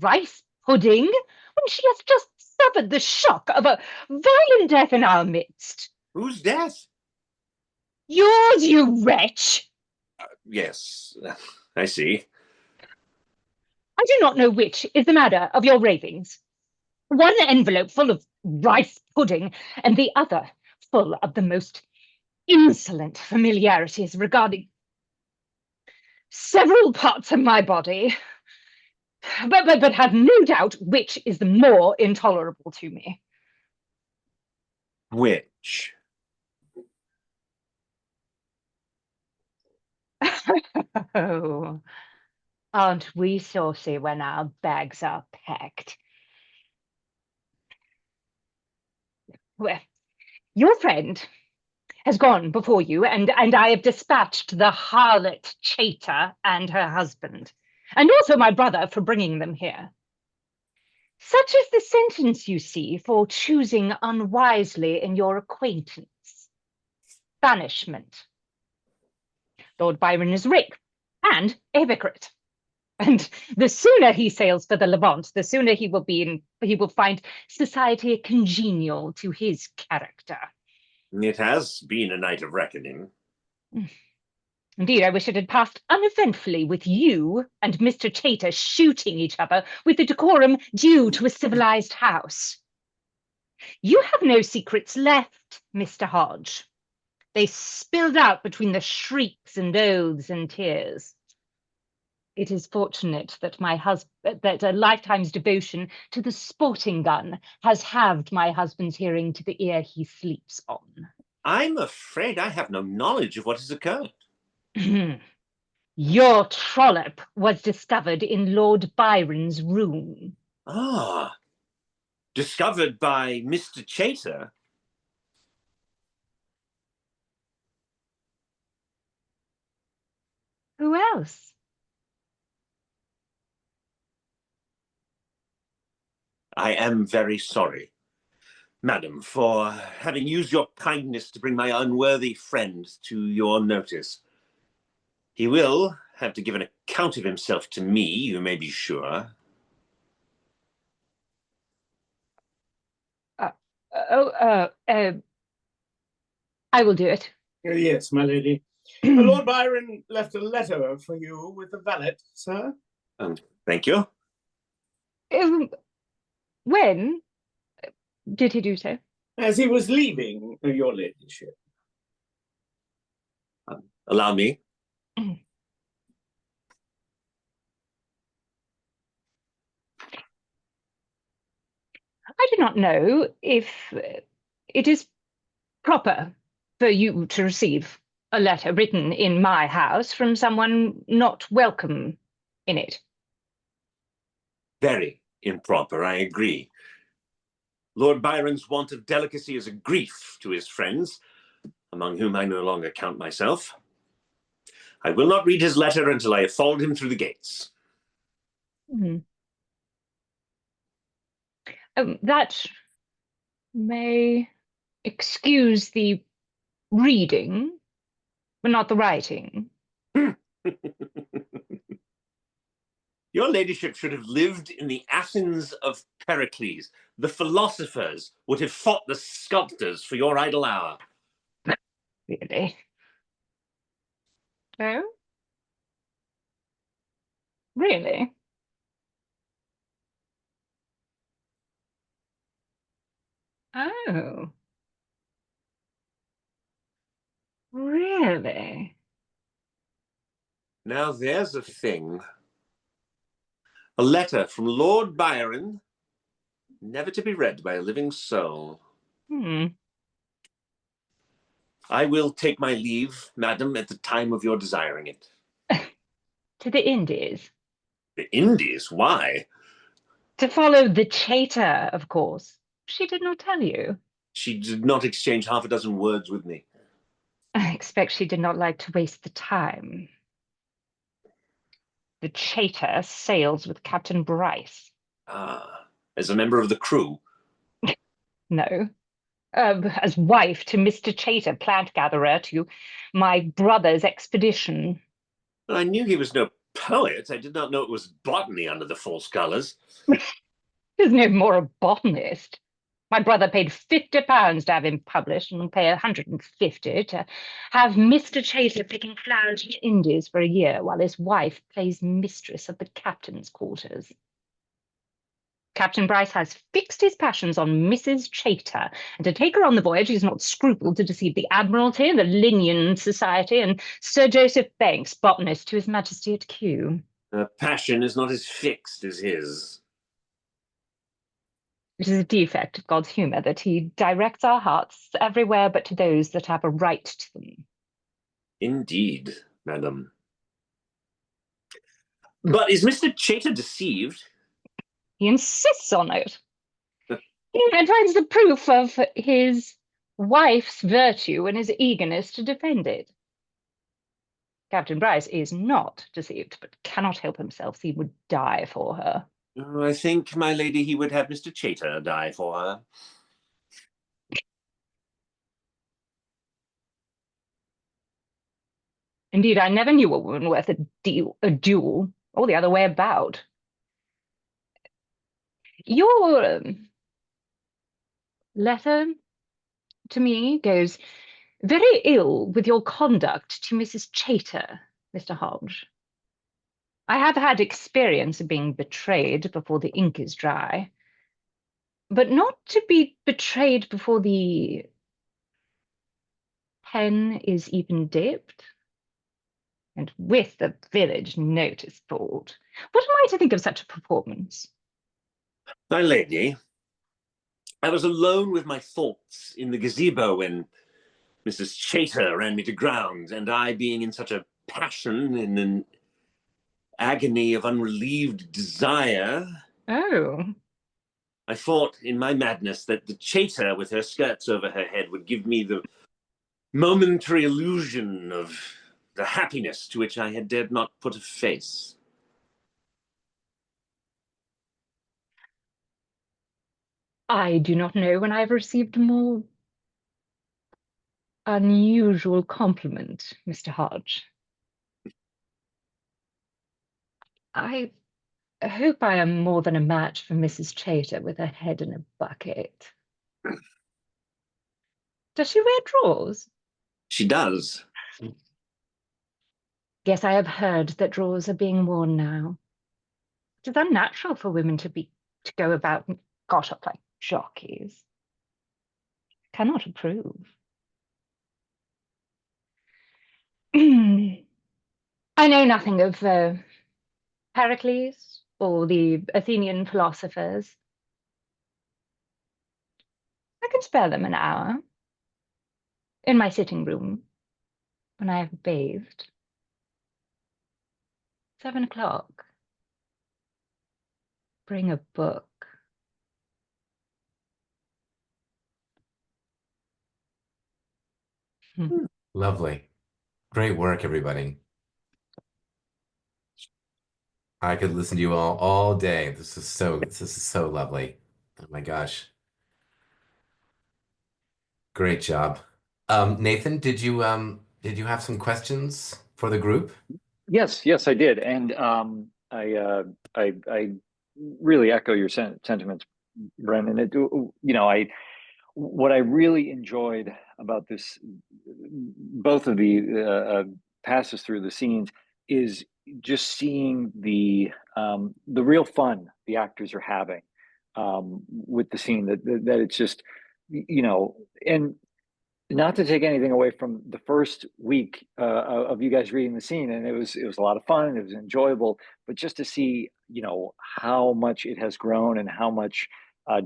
rice pudding when she has just suffered the shock of a violent death in our midst? Whose death? Yours, you wretch! Yes, I see. I do not know which is the matter of your ravings. One envelope full of rice pudding, and the other full of the most insolent familiarities regarding several parts of my body. But have no doubt which is the more intolerable to me. Which? Oh, aren't we saucy when our bags are packed? Well, your friend has gone before you, and I have dispatched the harlot Chater and her husband, and also my brother for bringing them here. Such is the sentence, you see, for choosing unwisely in your acquaintance. Banishment. Lord Byron is rake and a hypocrite. And the sooner he sails for the Levant, the sooner he will find society congenial to his character. It has been a night of reckoning. Indeed, I wish it had passed uneventfully with you and Mr. Chater shooting each other with the decorum due to a civilized house. You have no secrets left, Mr. Hodge. They spilled out between the shrieks and oaths and tears. It is fortunate that that a lifetime's devotion to the sporting gun has halved my husband's hearing to the ear he sleeps on. I'm afraid I have no knowledge of what has occurred. Your trollop was discovered in Lord Byron's room. Ah, discovered by Mr. Chater? Who else? I am very sorry, madam, for having used your kindness to bring my unworthy friend to your notice. He will have to give an account of himself to me, you may be sure. I will do it. Yes, my lady. Lord Byron left a letter for you with the valet, sir. Thank you. When did he do so? As he was leaving, your ladyship. Allow me. I do not know if it is proper for you to receive a letter written in my house from someone not welcome in it. Very improper, I agree. Lord Byron's want of delicacy is a grief to his friends, among whom I no longer count myself. I will not read his letter until I have followed him through the gates. That may excuse the reading, but not the writing. Your ladyship should have lived in the Athens of Pericles. The philosophers would have fought the sculptors for your idle hour. Really? Oh? Really? Oh. Really? Now there's a thing. A letter from Lord Byron, never to be read by a living soul. I will take my leave, madam, at the time of your desiring it. To the Indies. The Indies? Why? To follow the Cheta, of course. She did not tell you. She did not exchange half a dozen words with me. I expect she did not like to waste the time. The Cheta sails with Captain Bryce. Ah, as a member of the crew? No. As wife to Mr. Cheta, plant gatherer to my brother's expedition. I knew he was no poet. I did not know it was botany under the false colours. He's no more a botanist. My brother paid £50 to have him published, and will pay £150 to have Mr. Cheta picking flowers in the Indies for a year while his wife plays mistress of the captain's quarters. Captain Bryce has fixed his passions on Mrs. Cheta, and to take her on the voyage he's not scrupled to deceive the Admiralty, the Linnean Society, and Sir Joseph Banks, botanist to His Majesty at Kew. Her passion is not as fixed as his. It is a defect of God's humour that he directs our hearts everywhere but to those that have a right to them. Indeed, madam. But is Mr. Cheta deceived? He insists on it. He finds the proof of his wife's virtue and his eagerness to defend it. Captain Bryce is not deceived, but cannot help himself. He would die for her. Oh, I think, my lady, he would have Mr. Cheta die for her. Indeed, I never knew a woman worth a duel, or the other way about. Your letter to me goes very ill with your conduct to Mrs. Cheta, Mr. Hodge. I have had experience of being betrayed before the ink is dry, but not to be betrayed before the pen is even dipped, and with the village notice board. What am I to think of such a performance? My lady, I was alone with my thoughts in the gazebo when Mrs. Cheta ran me to ground, and I, being in such a passion, in an agony of unrelieved desire. Oh. I thought in my madness that the Cheta with her skirts over her head would give me the momentary illusion of the happiness to which I had dared not put a face. I do not know when I've received a more unusual compliment, Mr. Hodge. I hope I am more than a match for Mrs. Cheta with her head in a bucket. Does she wear drawers? She does. Yes, I have heard that drawers are being worn now. It is unnatural for women to go about got up like jockeys. Cannot approve. I know nothing of Pericles or the Athenian philosophers. I can spare them an hour in my sitting room when I have bathed. 7 o'clock. Bring a book. Lovely. Great work, everybody. I could listen to you all day. This is so lovely. Oh my gosh. Great job. Nathan, did you have some questions for the group? Yes, I did, and I really echo your sentiments, Brendon. What I really enjoyed about this, both of the passes through the scenes, is just seeing the real fun the actors are having with the scene. That it's just, and not to take anything away from the first week of you guys reading the scene, and it was a lot of fun and it was enjoyable, but just to see how much it has grown and how much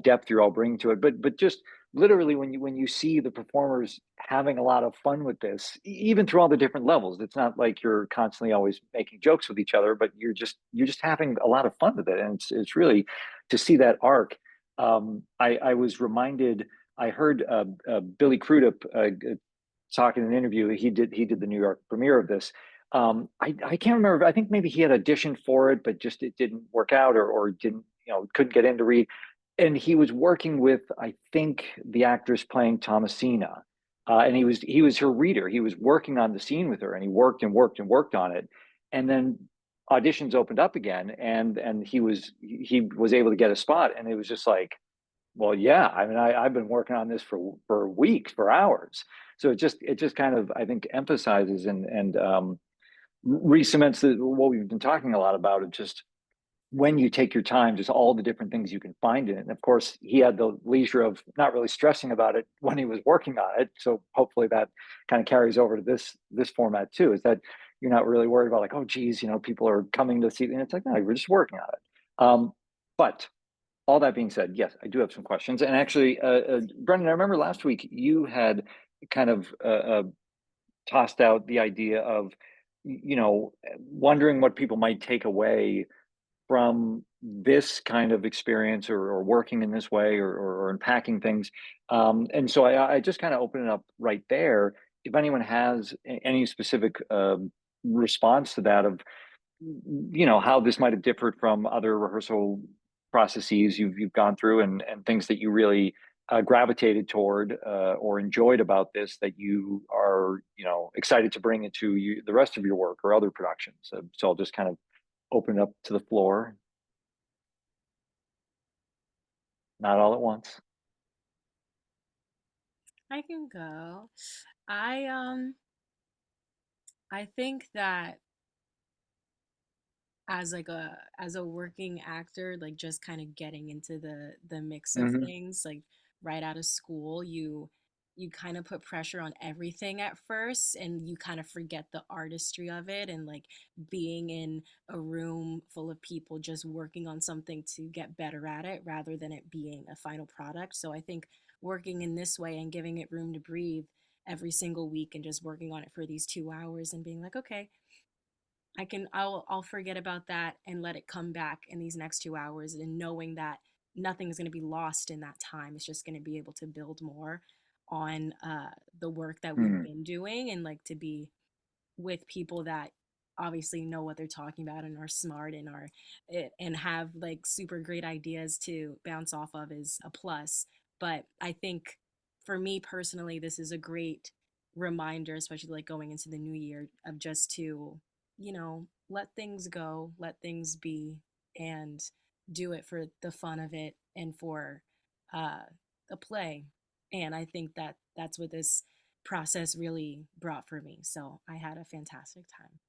depth you're all bringing to it, but just literally when you see the performers having a lot of fun with this, even through all the different levels, it's not like you're constantly always making jokes with each other, but you're just having a lot of fun with it, and it's really to see that arc. I was reminded. I heard Billy Crudup talk in an interview. He did the New York premiere of this. I can't remember. I think maybe he had auditioned for it, but just it didn't work out, or didn't couldn't get in to read. And he was working with, I think, the actress playing Thomasina, and he was her reader. He was working on the scene with her, and he worked and worked and worked on it, and then auditions opened up again, and he was able to get a spot, and it was just like, well, yeah. I mean, I've been working on this for weeks, for hours. So it just kind of, I think, emphasizes and re-cements what we've been talking a lot about. Of just when you take your time, just all the different things you can find in it. And of course, he had the leisure of not really stressing about it when he was working on it. So hopefully that kind of carries over to this format too. Is that you're not really worried about like, oh, geez, people are coming to see it. And it's like, no, we're just working on it. But all that being said, yes, I do have some questions. And actually, Brendon, I remember last week you had kind of tossed out the idea of, wondering what people might take away from this kind of experience, or working in this way, or unpacking things. And so I just kind of open it up right there. If anyone has any specific response to that, of how this might have differed from other rehearsal processes you've gone through, and things that you really gravitated toward or enjoyed about this, that you are excited to bring into the rest of your work or other productions. So I'll just kind of open it up to the floor, not all at once. I can go. I think that as a working actor, like just kind of getting into the mix of Hmm. things, like right out of school, you kind of put pressure on everything at first, and you kind of forget the artistry of it, and like being in a room full of people just working on something to get better at it rather than it being a final product. So I think working in this way and giving it room to breathe every single week, and just working on it for these 2 hours and being like, okay, I'll forget about that and let it come back in these next 2 hours, and knowing that nothing is going to be lost in that time. It's just going to be able to build more on the work that we've Hmm. been doing, and like to be with people that obviously know what they're talking about and are smart and and have like super great ideas to bounce off of is a plus. But I think for me personally, this is a great reminder, especially like going into the new year, of just to let things go, let things be, and do it for the fun of it and for uh the play. And I think that that's what this process really brought for me. So I had a fantastic time.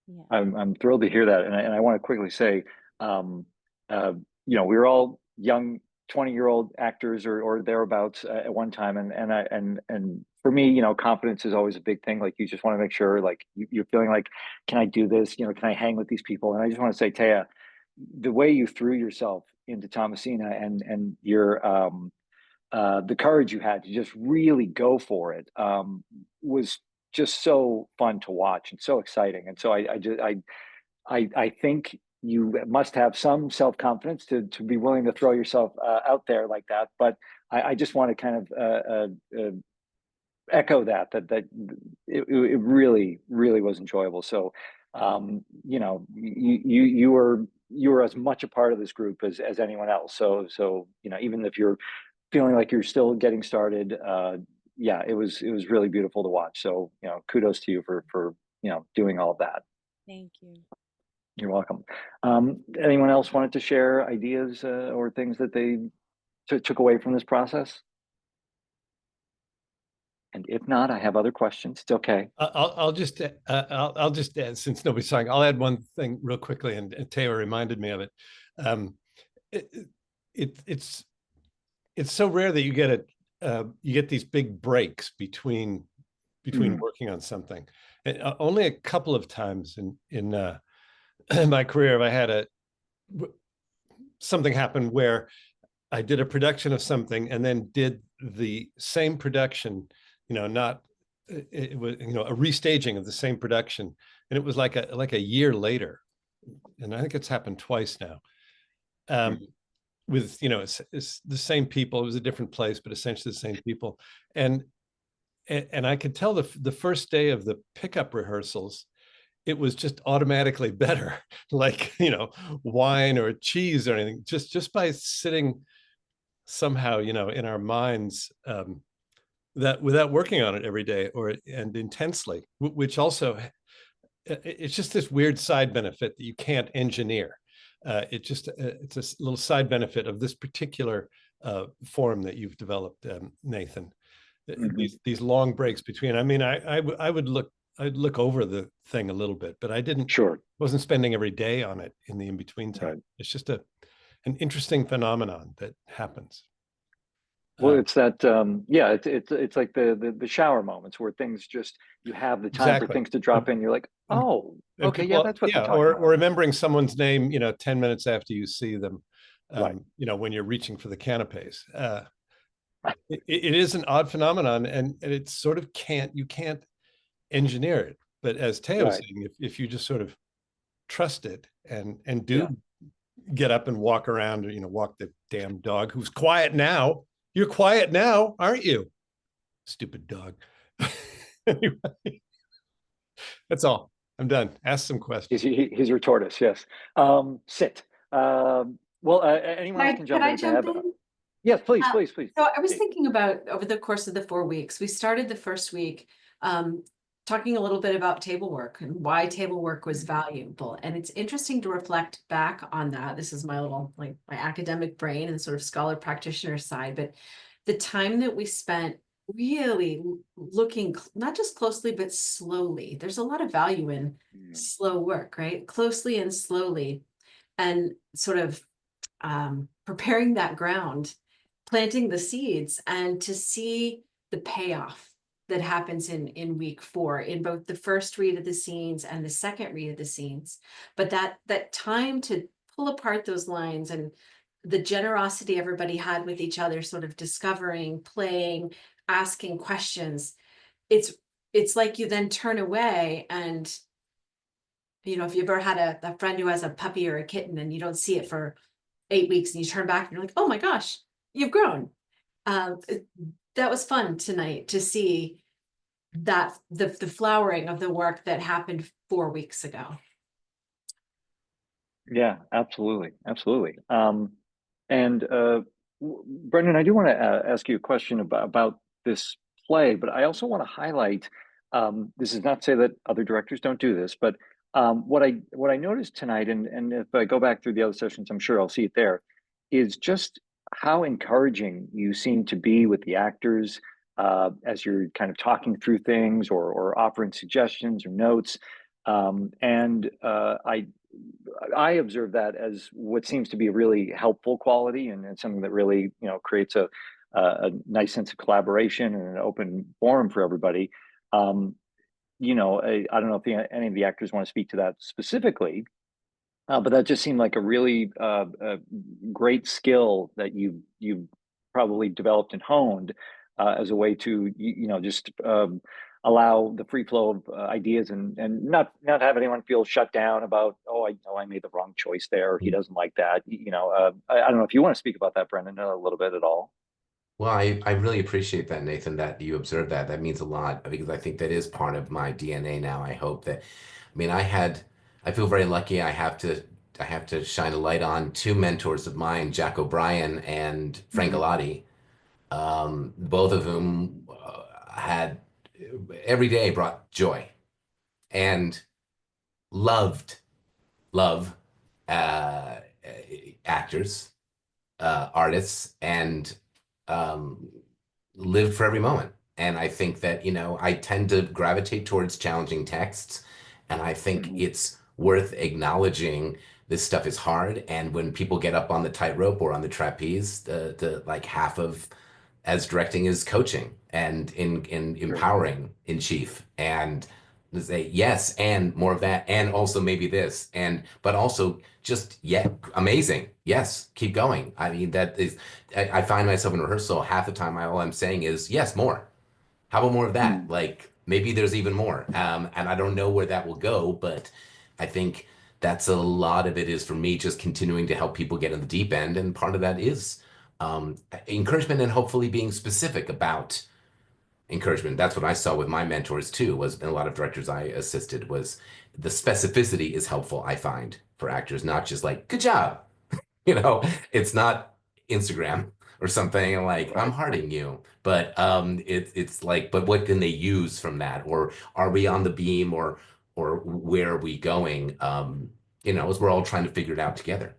Yeah. I'm thrilled to hear that, and I want to quickly say, um, uh, we were all young 20-year-old actors, or thereabouts at one time, and for me, confidence is always a big thing. Like, you just want to make sure, like, you're feeling like, can I do this? Can I hang with these people? And I just want to say, Téa, the way you threw yourself into Thomasina, and your the courage you had to just really go for it, was just so fun to watch and so exciting. And so I think you must have some self-confidence to be willing to throw yourself out there like that. But I just want to kind of echo that it really, really was enjoyable. So you know, you were as much a part of this group as anyone else. So you know, even if you're feeling like you're still getting started, yeah, it was really beautiful to watch. So you know, kudos to you for you know, doing all of that. Thank you. You're welcome. Anyone else wanted to share ideas or things that they took away from this process? And if not, I have other questions. It's okay. I'll just add, since nobody's talking, I'll add one thing real quickly, and Téa reminded me of it. It's so rare that you get these big breaks between working on something. And, only a couple of times in my career have I had something happen where I did a production of something and then did the same production, you know, not, it was, you know, a restaging of the same production. And it was like a year later. And I think it's happened twice now. With, you know, it's the same people. It was a different place, but essentially the same people. And I could tell the first day of the pickup rehearsals, it was just automatically better, like, you know, wine or cheese or anything, just by sitting somehow, you know, in our minds, that without working on it every day and intensely, which also, it's just this weird side benefit that you can't engineer. It's a little side benefit of this particular form that you've developed, Nathan. These long breaks between. I mean, I'd look over the thing a little bit, but I didn't. Sure. Wasn't spending every day on it in the in-between time. Right. It's just an interesting phenomenon that happens. Well, it's that, yeah, it's like the shower moments where things just, you have the time for things to drop in. You're like, oh, okay, yeah, that's what they're talking about. Or remembering someone's name, you know, 10 minutes after you see them, right. You know, when you're reaching for the canapes. It is an odd phenomenon, and it's sort of you can't engineer it. But as Téa was saying, if you just sort of trust it and do get up and walk around, or, you know, walk the damn dog who's quiet now. You're quiet now, aren't you? Stupid dog. Anyway, that's all. I'm done. Ask some questions. He's your tortoise, yes. Sit. Well, anyone else can jump in. Can I jump in? Yes, please. So I was thinking about, over the course of the 4 weeks, we started the first week talking a little bit about table work and why table work was valuable. And it's interesting to reflect back on that. This is my little, like, my academic brain and sort of scholar practitioner side, but the time that we spent really looking, not just closely, but slowly. There's a lot of value in slow work, right? Closely and slowly, and sort of preparing that ground, planting the seeds, and to see the payoff that happens in week 4, in both the first read of the scenes and the second read of the scenes. But that time to pull apart those lines, and the generosity everybody had with each other, sort of discovering, playing, asking questions. It's like you then turn away, and, you know, if you've ever had a friend who has a puppy or a kitten and you don't see it for 8 weeks, and you turn back and you're like, oh my gosh, you've grown. That was fun tonight to see that the flowering of the work that happened 4 weeks ago. Yeah, absolutely. And Brendon, I do want to ask you a question about this play, but I also want to highlight, this is not to say that other directors don't do this, but what I noticed tonight, and if I go back through the other sessions, I'm sure I'll see it there, is just how encouraging you seem to be with the actors as you're kind of talking through things or offering suggestions or notes. And I observe that as what seems to be a really helpful quality, and something that really, you know, creates a nice sense of collaboration and an open forum for everybody. You know, I don't know if any of the actors want to speak to that specifically, but that just seemed like a really great skill that you've probably developed and honed as a way to, you know, just allow the free flow of ideas, and not have anyone feel shut down about, oh, I know I made the wrong choice there, or he doesn't like that. You know, I don't know if you want to speak about that, Brendon, a little bit at all. Well, I really appreciate that, Nathan, that you observed that. That means a lot, because I think that is part of my DNA now. I hope that I mean, I feel very lucky. I have to shine a light on two mentors of mine, Jack O'Brien and Frank Mhm. Galati, both of whom had every day brought joy and loved love uh, actors, artists, and um, lived for every moment. And I think that, you know, I tend to gravitate towards challenging texts, and I think Mhm. it's worth acknowledging this stuff is hard. And when people get up on the tightrope or on the trapeze, the like half of as directing is coaching and in Sure. empowering in chief and to say yes and more of that and also maybe this and but also just yeah amazing yes keep going. I mean that is I find myself in rehearsal half the time all I'm saying is yes more, how about more of that, Mm. like maybe there's even more, and I don't know where that will go, but I think that's a lot of it is for me just continuing to help people get in the deep end, and part of that is encouragement and hopefully being specific about encouragement. That's what I saw with my mentors too, was and a lot of directors I assisted was the specificity is helpful, I find, for actors, not just like, good job. You know, it's not Instagram or something like I'm Right. hearting you, but it's like, but what can they use from that? Or are we on the beam or where are we going? You know, as we're all trying to figure it out together.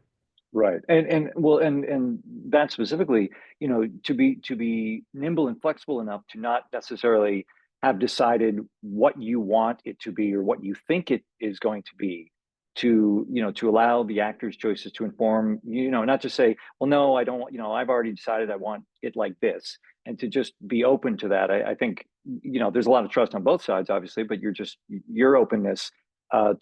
Right. And well, and that specifically, you know, to be nimble and flexible enough to not necessarily have decided what you want it to be or what you think it is going to be, to, you know, to allow the actor's choices to inform, you know, not just say, well, no, I don't want, you know, I've already decided I want it like this, and to just be open to that. I think, you know, there's a lot of trust on both sides, obviously, but you're just your openness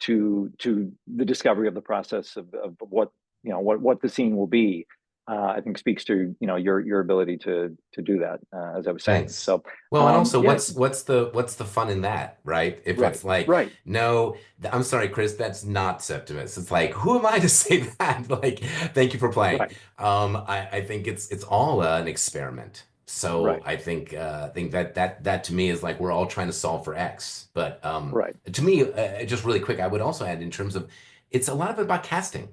to the discovery of the process of what, you know, what the scene will be, I think speaks to, you know, your ability to do that, as I was saying. Thanks. So Well, and also, yeah. what's the fun in that, right? If Right. it's like, Right. no, I'm sorry, Chris, that's not Septimus. It's like, who am I to say that? Like, thank you for playing. Right. I think it's all an experiment. So Right. I think that to me is like we're all trying to solve for X. But Right. to me, just really quick, I would also add in terms of it's a lot of it about casting.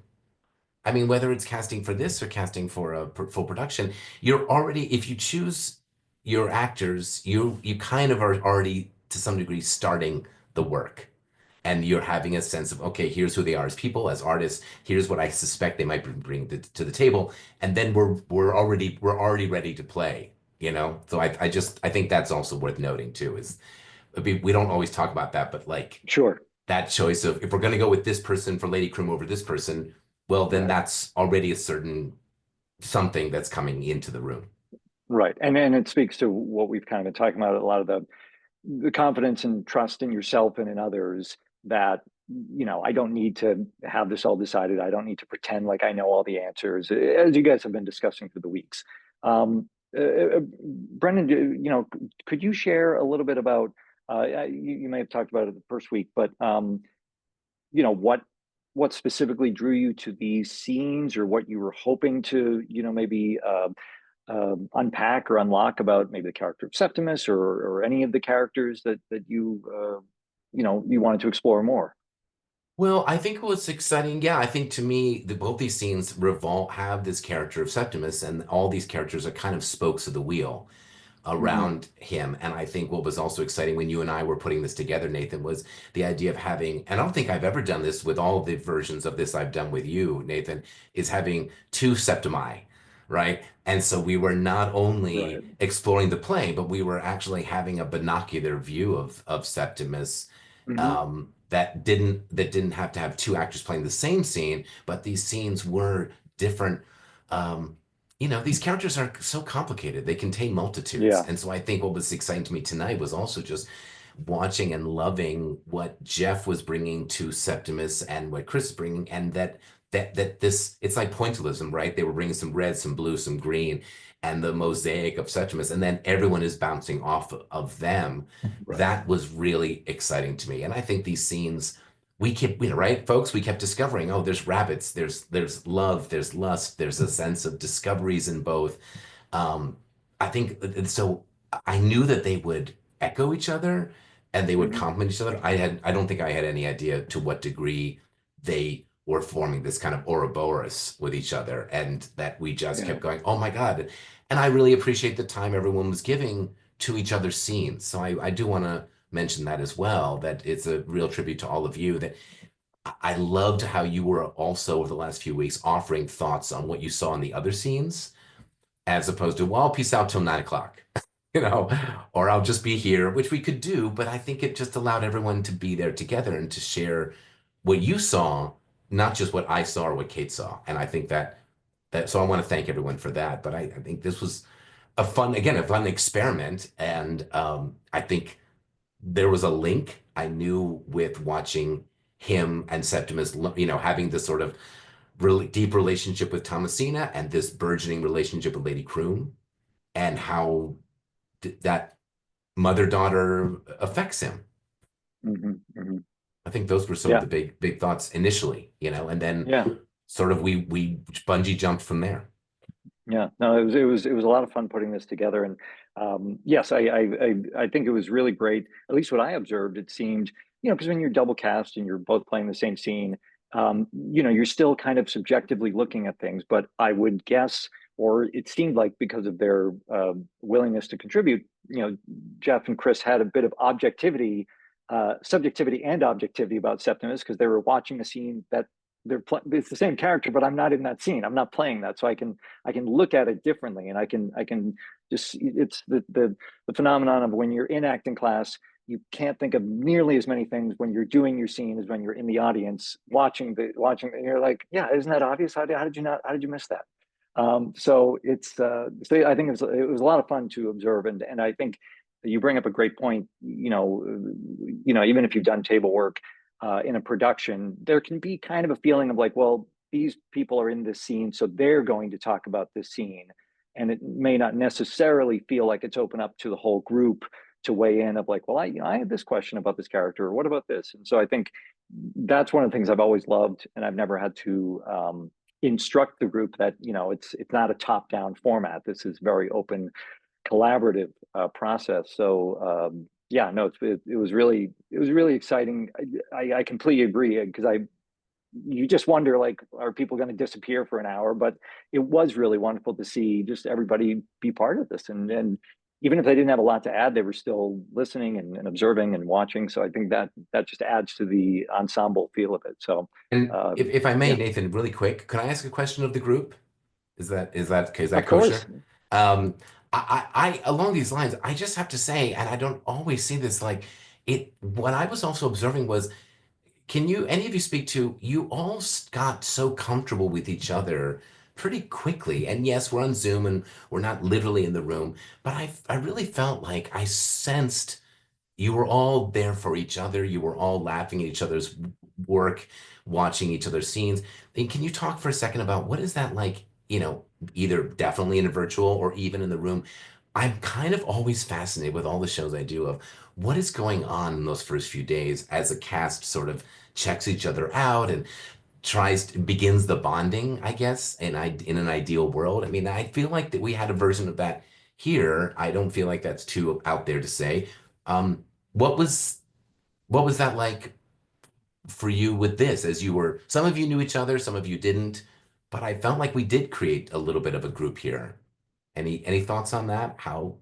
I mean, whether it's casting for this or casting for a full production, you're already, if you choose your actors, you kind of are already to some degree starting the work. And you're having a sense of, okay, here's who they are as people, as artists. Here's what I suspect they might bring to the table, and then we're already ready to play. You know, so I think that's also worth noting too. Is we don't always talk about that, but like Sure. that choice of if we're going to go with this person for Lady Croom over this person, well, then Right. that's already a certain something that's coming into the room. Right. And it speaks to what we've kind of been talking about, a lot of the confidence and trust in yourself and in others, that, you know, I don't need to have this all decided. I don't need to pretend like I know all the answers, as you guys have been discussing through the weeks. Brendon, you know, could you share a little bit about, you may have talked about it the first week, but you know, what specifically drew you to these scenes, or what you were hoping to, you know, maybe unpack or unlock about maybe the character of Septimus, or any of the characters that you, you know, you wanted to explore more. Well, I think what's exciting, yeah, I think to me, both these scenes revolve have this character of Septimus, and all these characters are kind of spokes of the wheel Hmm. around him. And I think what was also exciting when you and I were putting this together, Nathan, was the idea of having, and I don't think I've ever done this with all the versions of this I've done with you, Nathan, is having two septimi, right? And so we were not Right. only exploring the play, but we were actually having a binocular view of Septimus, Hmm. that didn't have to have two actors playing the same scene, but these scenes were different. Um, you know, these characters are so complicated. They contain multitudes. Yeah. And so I think what was exciting to me tonight was also just watching and loving what Jeff was bringing to Septimus and what Chris is bringing, and that this it's like pointillism, right? They were bringing some red, some blue, some green, and the mosaic of Septimus, and then everyone is bouncing off of them. Right. That was really exciting to me, and I think these scenes we kept, you know, right, folks, we kept discovering, oh, there's rabbits, there's love, there's lust, there's a sense of discoveries in both. Um, I think so. I knew that they would echo each other, and they would compliment each other. I don't think I had any idea to what degree they were forming this kind of Ouroboros with each other, and that we just kept going, oh my God. And I really appreciate the time everyone was giving to each other's scenes. So I do want to mention that as well, that it's a real tribute to all of you, that I loved how you were also over the last few weeks offering thoughts on what you saw in the other scenes, as opposed to, well, I'll peace out till 9 o'clock, you know, or I'll just be here, which we could do, but I think it just allowed everyone to be there together and to share what you saw, not just what I saw or what Kate saw. And I think that so I want to thank everyone for that. But I think this was a fun experiment. And I think there was a link I knew with watching him and Septimus, you know, having this sort of really deep relationship with Thomasina and this burgeoning relationship with Lady CROOM, and how that mother-daughter affects him. I think those were some of the big thoughts initially, you know, and then sort of we bungee jumped from there. Yeah, no, it was a lot of fun putting this together, and yes, I think it was really great. At least what I observed, it seemed, you know, because when you're double cast and you're both playing the same scene, you know, you're still kind of subjectively looking at things. But I would guess, or it seemed like, because of their willingness to contribute, you know, Jeff and Chris had a bit of objectivity, subjectivity and objectivity about Septimus, because they were watching a scene that it's the same character, but I'm not in that scene. I'm not playing that, so I can look at it differently, and I can just, it's the phenomenon of when you're in acting class, you can't think of nearly as many things when you're doing your scene as when you're in the audience watching, and you're like, yeah, isn't that obvious? How did you miss that? So it's so I think it was a lot of fun to observe, and I think you bring up a great point. You know, even if you've done table work in a production, there can be kind of a feeling of like, well, these people are in this scene, so they're going to talk about this scene, and it may not necessarily feel like it's open up to the whole group to weigh in of like, well, I had this question about this character, or what about this? And so I think that's one of the things I've always loved, and I've never had to instruct the group that, you know, it's not a top-down format. This is very open, collaborative process. So yeah, no, it was really exciting. I completely agree, because you just wonder, like, are people going to disappear for an hour? But it was really wonderful to see just everybody be part of this, and even if they didn't have a lot to add, they were still listening and observing and watching. So I think that just adds to the ensemble feel of it. So, and if I may, Nathan, really quick, can I ask a question of the group? Is that of kosher? Course. I along these lines, I just have to say, and I don't always see this, like what I was also observing was, can any of you speak to, you all got so comfortable with each other pretty quickly. And yes, we're on Zoom and we're not literally in the room, but I really felt like I sensed you were all there for each other. You were all laughing at each other's work, watching each other's scenes. And can you talk for a second about what is that like, you know, either definitely in a virtual or even in the room? I'm kind of always fascinated with all the shows I do of what is going on in those first few days as a cast sort of checks each other out and begins the bonding, I guess, in an ideal world. I mean, I feel like that we had a version of that here. I don't feel like that's too out there to say. What was that like for you with this, as you were, some of you knew each other, some of you didn't, but I felt like we did create a little bit of a group here. Any thoughts on that? How,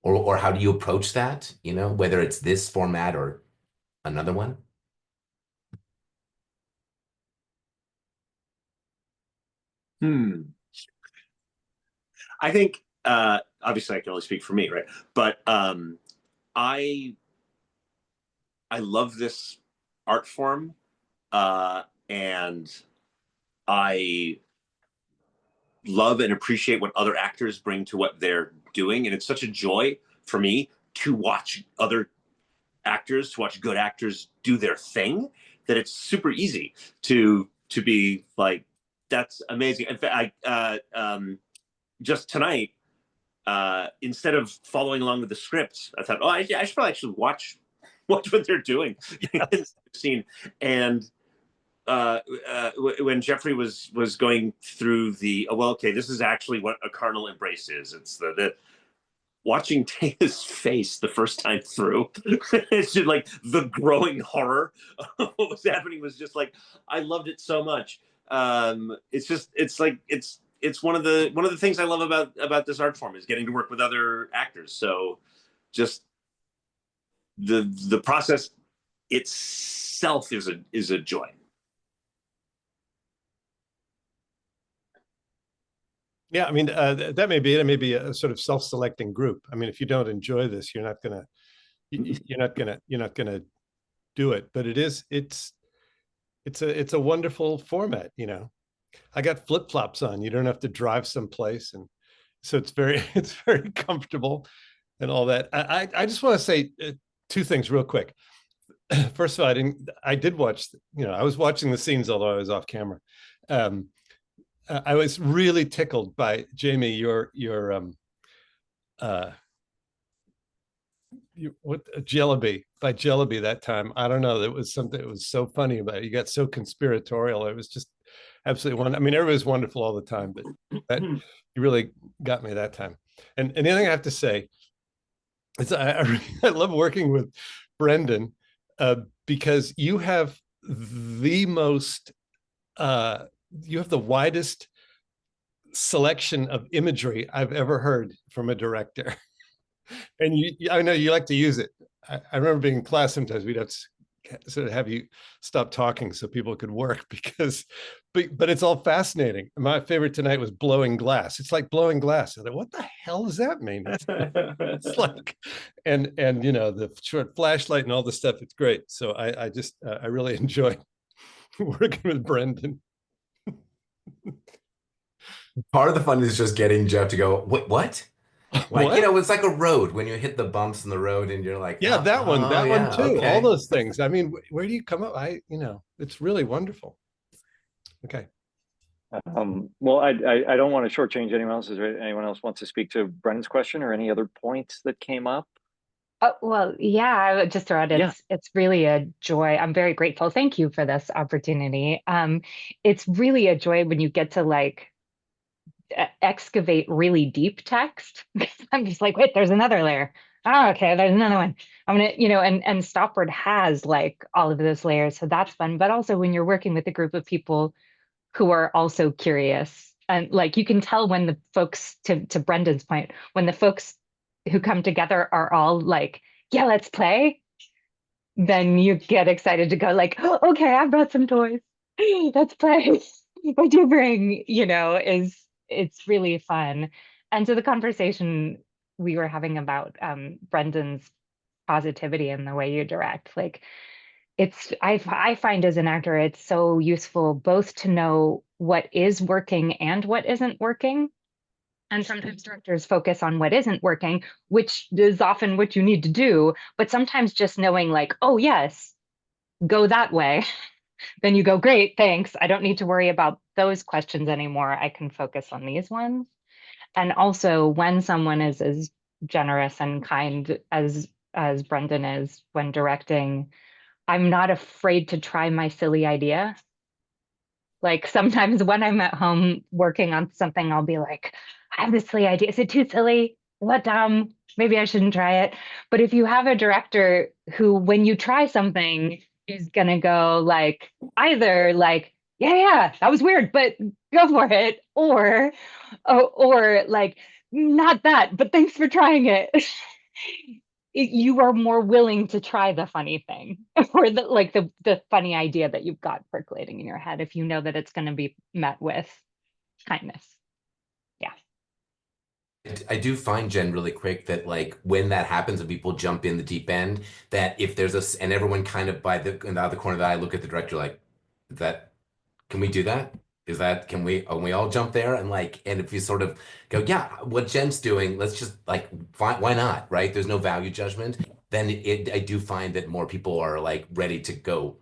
or how do you approach that? You know, whether it's this format or another one? I think obviously I can only speak for me, right? But I love this art form, and I love and appreciate what other actors bring to what they're doing, and it's such a joy for me to watch other actors, to watch good actors do their thing, that it's super easy to be like, that's amazing. In fact, I just tonight, instead of following along with the script, I thought, oh, I should probably actually watch what they're doing in the scene. And when Geoffrey was going through the, oh, well, okay, this is actually what a carnal embrace is. It's watching Téa's face the first time through, it's just like the growing horror of what was happening was just like, I loved it so much. It's one of the things I love about this art form is getting to work with other actors. So just the process itself is a joy. Yeah, I mean, that may be it. It may be a sort of self-selecting group. I mean, if you don't enjoy this, you're not gonna do it. But it's a wonderful format. You know, I got flip-flops on. You don't have to drive someplace, and so it's very comfortable and all that. I just want to say two things real quick. First of all, I did watch. You know, I was watching the scenes, although I was off camera. I was really tickled by Jamie, your JELLABY that time. I don't know, there was something that was so funny about it. You got so conspiratorial. It was just absolutely wonderful. I mean, everybody's wonderful all the time, but that you really got me that time. And the other thing I have to say is I love working with Brendon because you have the most you have the widest selection of imagery I've ever heard from a director. And I know you like to use it. I remember being in class sometimes we'd have to sort of have you stop talking so people could work but it's all fascinating. My favorite tonight was blowing glass. It's like blowing glass. Like, what the hell does that mean? It's like, and you know, the short flashlight and all the stuff, it's great. So I really enjoy working with Brendon. Part of the fun is just getting Jeff to go, what? Like, what? you know, it's like a road when you hit the bumps in the road and you're like, yeah, that one too. Okay. All those things. I mean, where do you come up? You know, it's really wonderful. Okay. Well, I don't want to shortchange anyone else. Is there anyone else wants to speak to Brendon's question or any other points that came up? Oh, well, yeah, I would just throw it. It's really a joy. I'm very grateful. Thank you for this opportunity. It's really a joy when you get to like excavate really deep text. I'm just like, wait, there's another layer. Oh, okay, there's another one. I'm gonna, you know, and Stoppard has like all of those layers, so that's fun. But also when you're working with a group of people who are also curious, and like you can tell when the folks, to Brendon's point, when the folks who come together are all like, yeah, let's play, then you get excited to go like, oh, okay, I brought some toys. Let's play. What do you bring? You know, it's really fun. And so the conversation we were having about Brendon's positivity and the way you direct, like I find as an actor, it's so useful both to know what is working and what isn't working. And sometimes directors focus on what isn't working, which is often what you need to do. But sometimes just knowing like, oh, yes, go that way. Then you go, great, thanks. I don't need to worry about those questions anymore. I can focus on these ones. And also when someone is as generous and kind as Brendon is when directing, I'm not afraid to try my silly idea. Like sometimes when I'm at home working on something, I'll be like, I have this silly idea. Is it too silly? What dumb? Maybe I shouldn't try it. But if you have a director who, when you try something, is gonna go like either like, yeah, that was weird, but go for it, or like, not that, but thanks for trying it. You are more willing to try the funny thing or the funny idea that you've got percolating in your head if you know that it's going to be met with kindness. Yeah. I do find, Jen, really quick that like when that happens and people jump in the deep end, that if there's and everyone kind of in the other corner of the eye look at the director like, can we do that? Can we all jump there? And like, and if you sort of go, yeah, what Jen's doing, let's just like, why not, right? There's no value judgment. Then I do find that more people are like ready to go,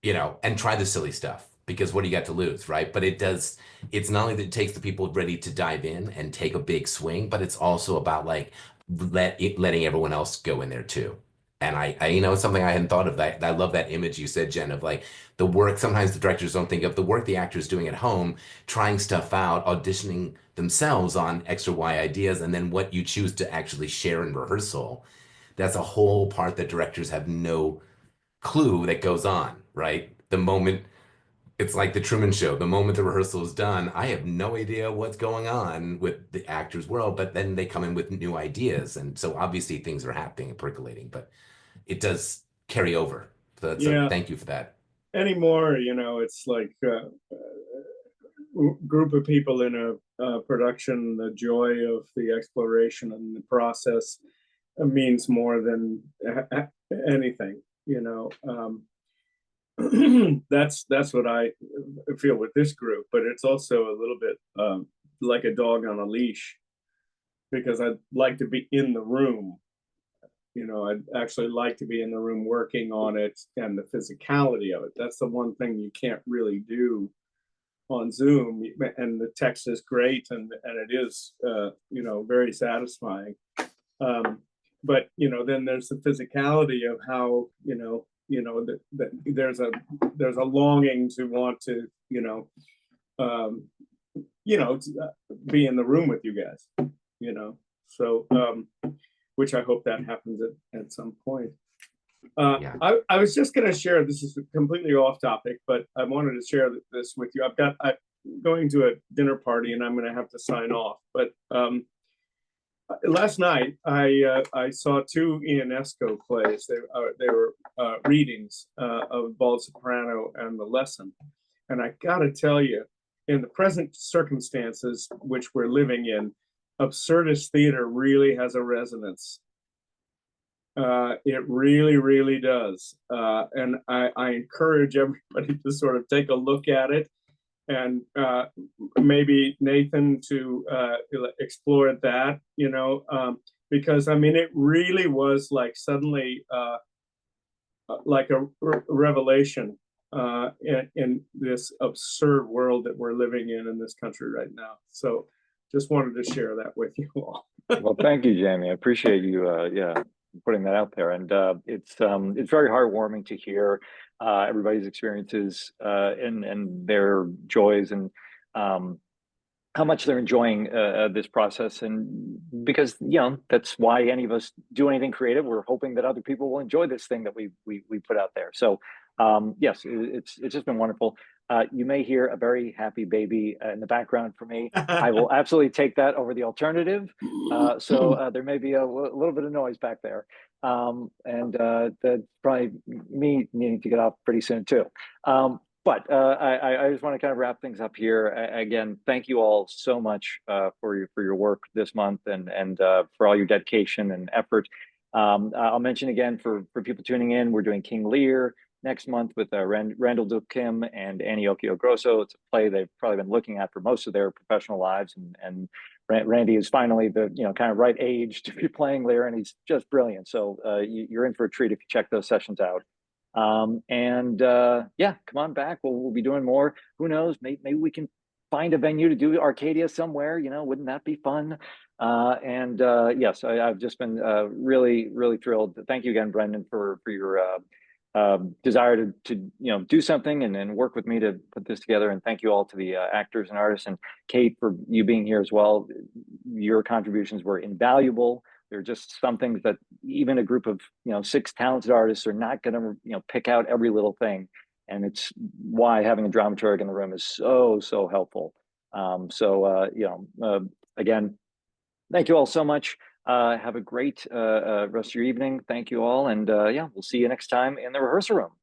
you know, and try the silly stuff because what do you got to lose, right? But it's not only that it takes the people ready to dive in and take a big swing, but it's also about like letting everyone else go in there too. And you know, something I hadn't thought of. That I love that image you said, Jen, of like the work. Sometimes the directors don't think of the work the actor's doing at home, trying stuff out, auditioning themselves on X or Y ideas, and then what you choose to actually share in rehearsal. That's a whole part that directors have no clue that goes on, right? The moment it's like the Truman Show. The moment the rehearsal is done, I have no idea what's going on with the actor's world, but then they come in with new ideas. And so obviously things are happening and percolating, but it does carry over. So, Yeah. thank you for that. Anymore, you know, it's like group of people in a production, the joy of the exploration and the process means more than anything, you know. That's what I feel with this group, but it's also a little bit like a dog on a leash, because I'd like to be in the room. You know, I'd actually like to be in the room working on it and the physicality of it. That's the one thing you can't really do on Zoom. And the text is great, and it is, you know, very satisfying. But, you know, then there's the physicality of how, you know, that there's a longing to want to, be in the room with you guys, you know. So, which I hope that happens at some point. Yeah. I was just going to share, this is completely off topic, but I wanted to share this with you. I'm going to a dinner party and I'm going to have to sign off. But last night I saw two Ionesco plays. They were readings of Bald Soprano and The Lesson. And I got to tell you, in the present circumstances which we're living in, absurdist theater really has a resonance. It really, really does. And I encourage everybody to sort of take a look at it, and maybe Nathan to explore that, you know, because I mean, it really was like suddenly like a revelation in this absurd world that we're living in this country right now. So just wanted to share that with you all. Well, thank you, Jamie. I appreciate you, putting that out there. And it's very heartwarming to hear everybody's experiences and their joys, and how much they're enjoying this process. And because, you know, that's why any of us do anything creative. We're hoping that other people will enjoy this thing that we put out there. So yes, it's just been wonderful. You may hear a very happy baby in the background for me. I will absolutely take that over the alternative. So there may be a little bit of noise back there. And that's probably me needing to get off pretty soon too. But I just want to kind of wrap things up here. Again, thank you all so much for your work this month, and for all your dedication and effort. I'll mention again for people tuning in, we're doing King Lear next month with Randall Newcomb and Aniochio Grosso. It's a play they've probably been looking at for most of their professional lives, and Randy is finally the kind of right age to be playing Lear, and he's just brilliant. So you're in for a treat if you check those sessions out. Yeah, come on back. We'll be doing more. Who knows? Maybe we can find a venue to do Arcadia somewhere. You know, wouldn't that be fun? Yes, I've just been really, really thrilled. Thank you again, Brendon, for your desire to do something and work with me to put this together. And thank you all to the actors and artists, and Kate for you being here as well. Your contributions were invaluable. There are just some things that even a group of 6 talented artists are not going to pick out every little thing, and it's why having a dramaturg in the room is so helpful. Again, thank you all so much. Have a great rest of your evening. Thank you all, and yeah, we'll see you next time in the rehearsal room.